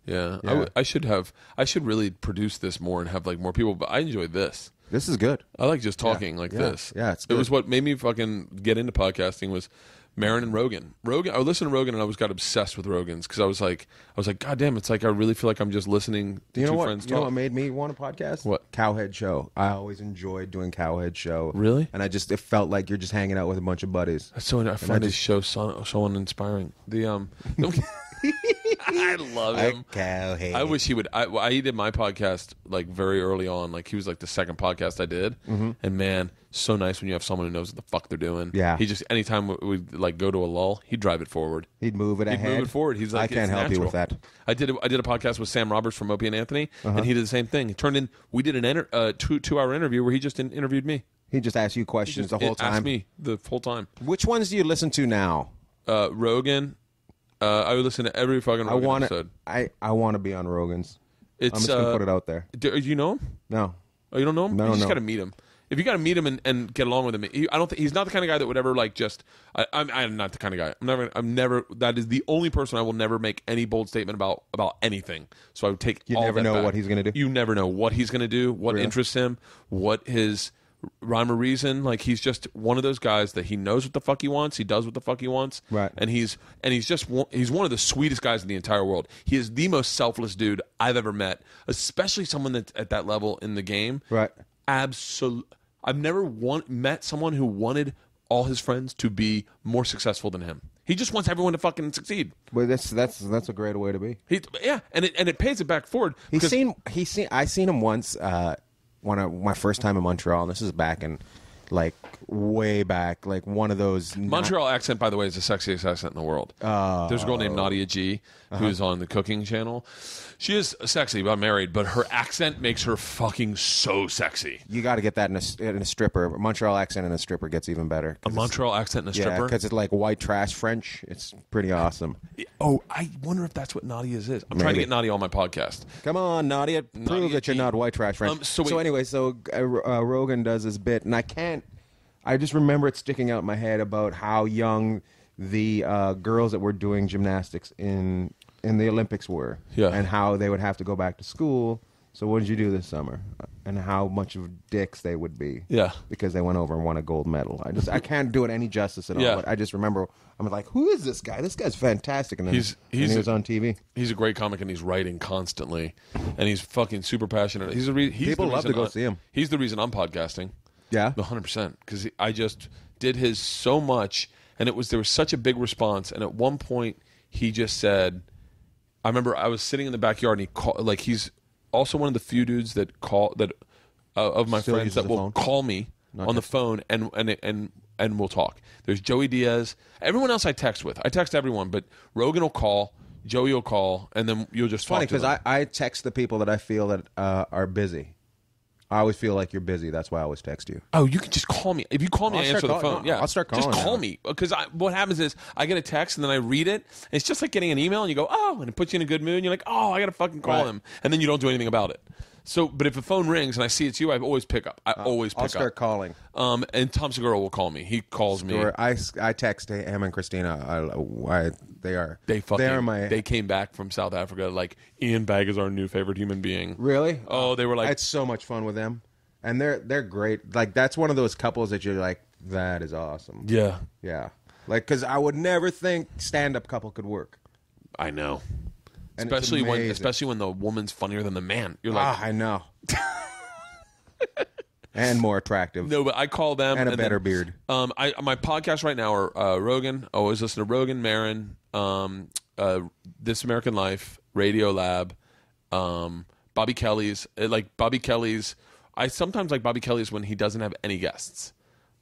Yeah. I should really produce this more and have like more people. But I enjoy this. This is good. I like just talking this. Yeah, it's good. It was what made me fucking get into podcasting was Maron and Rogan. I listened to Rogan and I got obsessed with Rogan's because I was like, God damn, it's like I really feel like I'm just listening to two friends talk. You know what made me want a podcast? What? Cowhead Show. I always enjoyed doing Cowhead Show. Really? And it felt like you're just hanging out with a bunch of buddies. I find this show so uninspiring. I love him. Cowhead. I wish he would. I did my podcast like very early on. Like he was like the second podcast I did, and man, so nice when you have someone who knows what the fuck they're doing. Yeah. He just anytime we'd like go to a lull, he'd drive it forward. He'd move it ahead. He'd move it forward. He's like, I can't help you with that. I did a podcast with Sam Roberts from Opie and Anthony, and he did the same thing. It turned in. We did an 2-hour interview where he just interviewed me. He just asked you questions the whole time. Asked me the whole time. Which ones do you listen to now? Rogan. I would listen to every fucking Rogan episode. I want to be on Rogan's. I'm just going to put it out there. Do you know him? No. Oh, you don't know him? No, you just got to meet him. If you got to meet him and get along with him, I don't think he's not the kind of guy that would ever like just. I'm not the kind of guy. I'm never. That is the only person I will never make any bold statement about anything. So I would take. You never know what he's going to do. You never know what he's going to do, what interests him, what his rhyme or reason. Like he's just one of those guys that he knows what the fuck he wants. He does what the fuck he wants. Right. And he's one of the sweetest guys in the entire world. He is the most selfless dude I've ever met, especially someone that's at that level in the game. Right. Absolutely. I've never met someone who wanted all his friends to be more successful than him. He just wants everyone to fucking succeed. Well, that's a great way to be. And it pays it back forward. I seen him once when my first time in Montreal. And this is back in like way back, like one of those. Montreal accent, by the way, is the sexiest accent in the world. There's a girl named Nadia G who's on the cooking channel. She is sexy, but I'm married, but her accent makes her fucking so sexy. You got to get that in a stripper. Montreal accent in a stripper gets even better. A Montreal accent in a stripper? Yeah, because it's like white trash French. It's pretty awesome. Oh, I wonder if that's what Nadia's is. I'm trying to get Nadia on my podcast. Come on, Nadia. Prove that you're not white trash French. So anyway, Rogan does this bit, and I just remember it sticking out in my head about how young the girls that were doing gymnastics in the Olympics were, and how they would have to go back to school. So what did you do this summer? And how much of dicks they would be, because they went over and won a gold medal. I can't do it any justice at all. But I just remember I'm like, who is this guy? This guy's fantastic. And then he was on TV. He's a great comic, and he's writing constantly, and he's fucking super passionate. People love to go see him. He's the reason I'm podcasting. Yeah, 100%. Because I just did his so much, and there was such a big response. And at one point, he just said, I remember I was sitting in the backyard, and he called. Like, he's also one of the few dudes that of my friends that will call me on the phone and we'll talk. There's Joey Diaz. Everyone else I text with. I text everyone, but Rogan will call, Joey will call, and then you'll just talk to them. Funny, because I text the people that I feel that are busy. I always feel like you're busy. That's why I always text you. Oh, you can just call me. If you call me, I answer the phone. I'll start calling. Just call me. Because what happens is I get a text and then I read it. And it's just like getting an email and you go, oh, and it puts you in a good mood. And you're like, oh, I got to fucking call him. And then you don't do anything about it. So, but if the phone rings and I see it's you, I always pick up. I'll start calling. And Tom Segura will call me. He calls me. I text him and Christina. They came back from South Africa. Like, Ian Bagg is our new favorite human being. Really? Oh, they were like, I had so much fun with them. And they're great. Like, that's one of those couples that you're like, that is awesome. Yeah. Yeah. Like, because I would never think stand-up couple could work. I know. And especially when the woman's funnier than the man. You're like, I know. And more attractive. No, but I call them and a better beard. My podcasts right now are Rogan. I always listen to Rogan, Marin, This American Life, Radio Lab, Bobby Kelly's. I sometimes like Bobby Kelly's when he doesn't have any guests.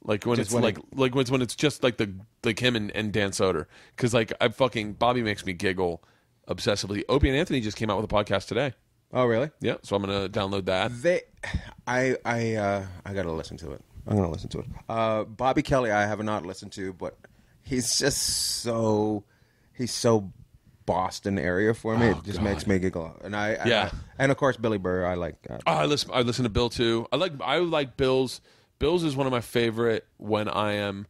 Like when when it's just like him and Dan Soder. Because Bobby makes me giggle obsessively. Opie and Anthony just came out with a podcast today. Oh, really? Yeah, so I'm gonna download that. I gotta listen to it. I'm gonna listen to it. Bobby Kelly, I have not listened to, but he's just so Boston area for me. It just makes me giggle. And and of course Billy Burr. I like. I listen to Bill too. I like Bill's. Bill's is one of my favorite when I'm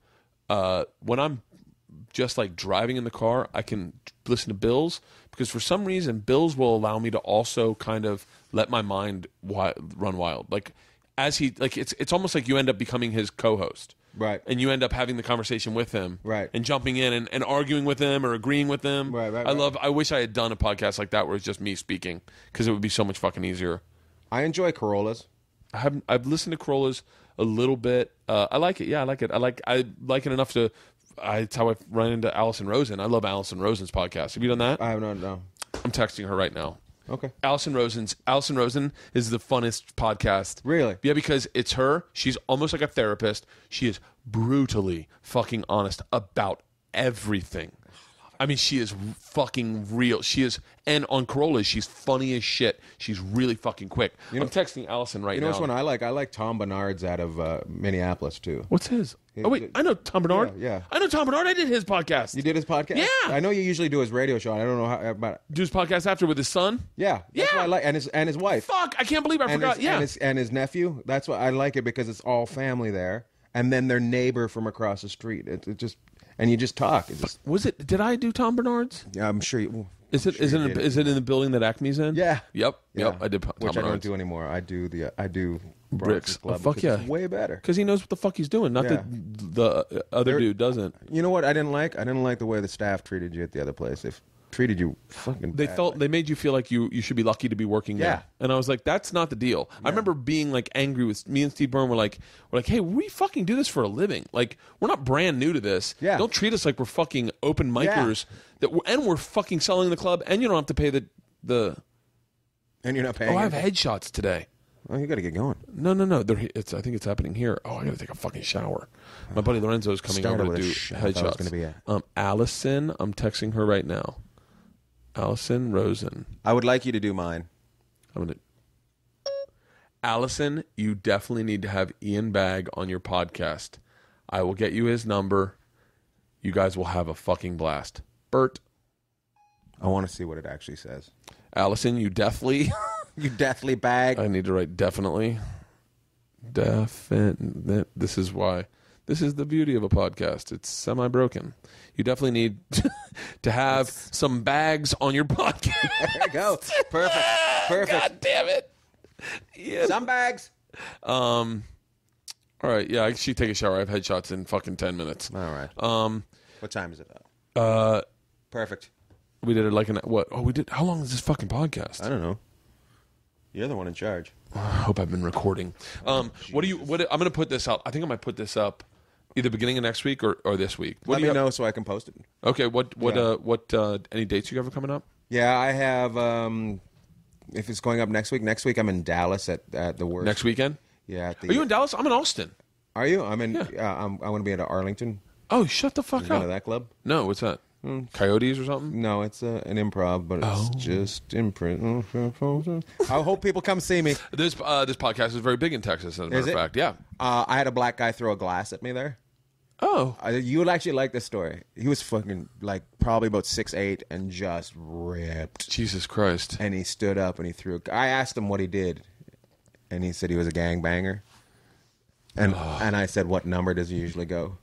just like driving in the car. I can listen to Bill's because for some reason Bill's will allow me to also kind of let my mind run wild. Like it's almost like you end up becoming his co-host. Right. And you end up having the conversation with him. Right. And jumping in and arguing with him or agreeing with him. Right. I wish I had done a podcast like that where it's just me speaking because it would be so much fucking easier. I enjoy Corollas. I've listened to Corollas a little bit. I like it. Yeah, I like it. I like it enough to. It's how I run into Allison Rosen. I love Allison Rosen's podcast. Have you done that? I have not. No. I'm texting her right now. Okay. Allison Rosen is the funnest podcast. Really? Yeah, because it's her. She's almost like a therapist. She is brutally fucking honest about everything. I mean, she is fucking real. She is, and on Corolla, she's funny as shit. She's really fucking quick. I'm texting Allison right now. You know which one I like? I like Tom Bernard's out of Minneapolis, too. What's his? Oh, wait, I know Tom Bernard. Yeah. I know Tom Bernard. I did his podcast. You did his podcast? Yeah. I know you usually do his radio show. I don't know how, but do his podcast after with his son? Yeah. That's what I like. And his wife. Fuck, I can't believe I forgot. And his nephew. That's why I like it because it's all family there. And then their neighbor from across the street. It just... And you just talk. Was it? Did I do Tom Bernard's? Yeah, I'm sure you. Is it in the building that Acme's in? Yeah. Yep. I did Tom Which Bernard's. I don't do anymore. I do Bricks. Club fuck yeah. It's way better because he knows what the fuck he's doing. Not that the other dude doesn't. You know what I didn't like? I didn't like the way the staff treated you at the other place. They treated you fucking. They made you feel like you should be lucky to be working there. And I was like, that's not the deal. I remember being like angry with me and Steve Byrne. We're like, hey, we fucking do this for a living. Like, we're not brand new to this. Yeah. Don't treat us like we're fucking open micers. And we're fucking selling the club, and you don't have to pay the. And you're not paying. I have headshots today. Oh, you got to get going. No. I think it's happening here. Oh, I got to take a fucking shower. My buddy Lorenzo's coming over to do headshots. Gonna be Allison, I'm texting her right now. Allison Rosen. I would like you to do mine. Allison, you definitely need to have Ian Bagg on your podcast. I will get you his number. You guys will have a fucking blast. Bert. I want to see what it actually says. Allison, you definitely... You deathly Bagg. I need to write definitely. This is why. This is the beauty of a podcast. It's semi-broken. You definitely need to have some bags on your podcast. There you go. Perfect. God damn it. Yeah. Some bags. All right. Yeah, she take a shower. I have headshots in fucking 10 minutes. All right. What time is it? Perfect. We did it like what? Oh, we did. How long is this fucking podcast? I don't know. You're the one in charge. I hope I've been recording. I'm going to put this up. I think I might put this up either beginning of next week or this week. Let me know so I can post it. Okay. What any dates you have coming up? Yeah, I have. If it's going up next week I'm in Dallas at the worst. Next weekend? Yeah. Are you in Dallas? I'm in Austin. Are you? I'm in. Yeah. I'm going to be at Arlington. Oh, shut the fuck You go up. to that club? No, what's that? Coyotes or something? No, it's an improv, but it's just imprint. I hope people come see me. This podcast is very big in Texas, as a matter of fact. Yeah. I had a black guy throw a glass at me there. Oh. You would actually like this story. He was fucking probably about 6'8" and just ripped. Jesus Christ. And he stood up and he threw. I asked him what he did, and he said he was a gangbanger. And I said, "What number does he usually go?"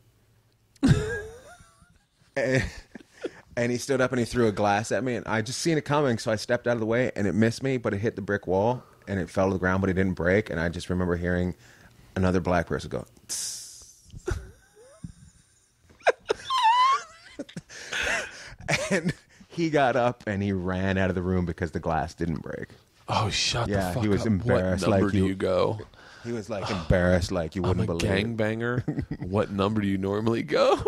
And he stood up and he threw a glass at me, and I just seen it coming, so I stepped out of the way, and it missed me, but it hit the brick wall, and it fell to the ground, but it didn't break, and I just remember hearing another black person go, and he got up and he ran out of the room because the glass didn't break. Oh, shut the fuck up. He was embarrassed. What number do you go? He was embarrassed like you wouldn't believe. Gangbanger? What number do you normally go?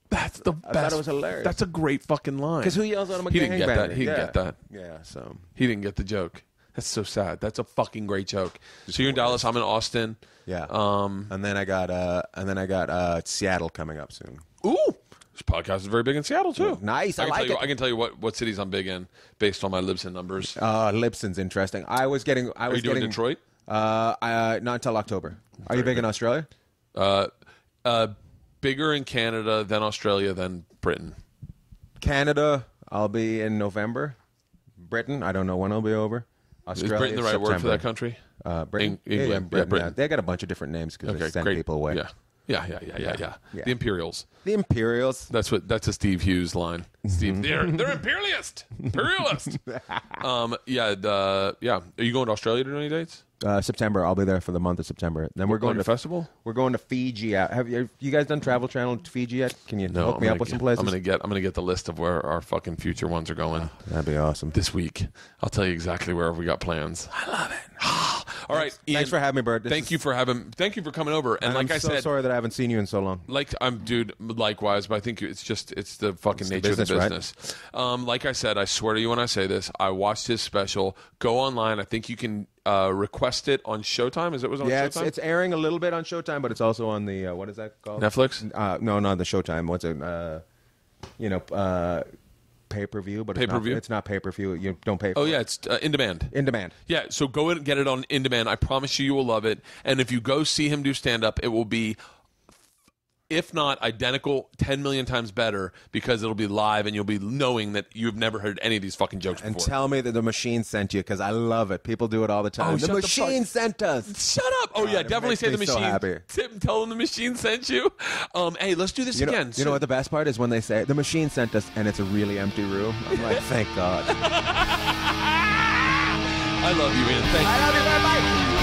That's the best. I thought it was hilarious. That's a great fucking line. Because who yells at him a He gangbanger? didn't get that. He didn't get that. Yeah, so. He didn't get the joke. That's so sad. That's a fucking great joke. So you're in Dallas. I'm in Austin. Yeah. And then I got Seattle coming up soon. Ooh. This podcast is very big in Seattle too. Nice. I can tell you what cities I'm big in based on my Libsyn numbers. Libsyn's interesting. Are you doing Detroit? Not until October. Are you big in Australia? Bigger in Canada, then Australia, then Britain. Canada, I'll be in November. Britain, I don't know when I'll be over. Australia, is Britain the right September. word for that country? Britain. England. Yeah, Britain. They got a bunch of different names because they send people away. Yeah. The Imperials. The Imperials. That's a Steve Hughes line. Steve, they're imperialist. Imperialist. Are you going to Australia to do any dates? September. I'll be there for the month of September. Then we're going to festival. We're going to Fiji. Have you guys done Travel Channel to Fiji yet? Can you hook me up with some places? I'm gonna get the list of where our fucking future ones are going. That'd be awesome. This week, I'll tell you exactly where we got plans. I love it. All right, Ian, thanks for having me, Bert. Thank you for coming over. And like I said, sorry that I haven't seen you in so long. Dude, likewise. But I think it's the fucking nature of the business. Right? Like I said, I swear to you when I say this, I watched his special. Go online. I think you can request it on Showtime. Is it was on Showtime? Yeah, it's airing a little bit on Showtime, but it's also on the what is that called? Netflix? No, not the Showtime. What's it? Pay-per-view, but it's not pay-per-view. You don't pay for it. Oh, yeah, it's in demand. In demand. Yeah, so go and get it on in demand. I promise you will love it. And if you go see him do stand-up, it will be, if not identical, 10 million times better because it'll be live and you'll be knowing that you've never heard any of these fucking jokes before. And tell me that the machine sent you because I love it. People do it all the time. The machine sent us. Shut up. Oh, yeah, definitely say the machine. So happy. Tell them the machine sent you. Hey, let's do this again. You know what the best part is? When they say, the machine sent us and it's a really empty room. I'm like, thank God. I love you, Ian. Thank you. I love you. Bye-bye.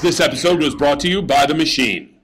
This episode was brought to you by The Machine.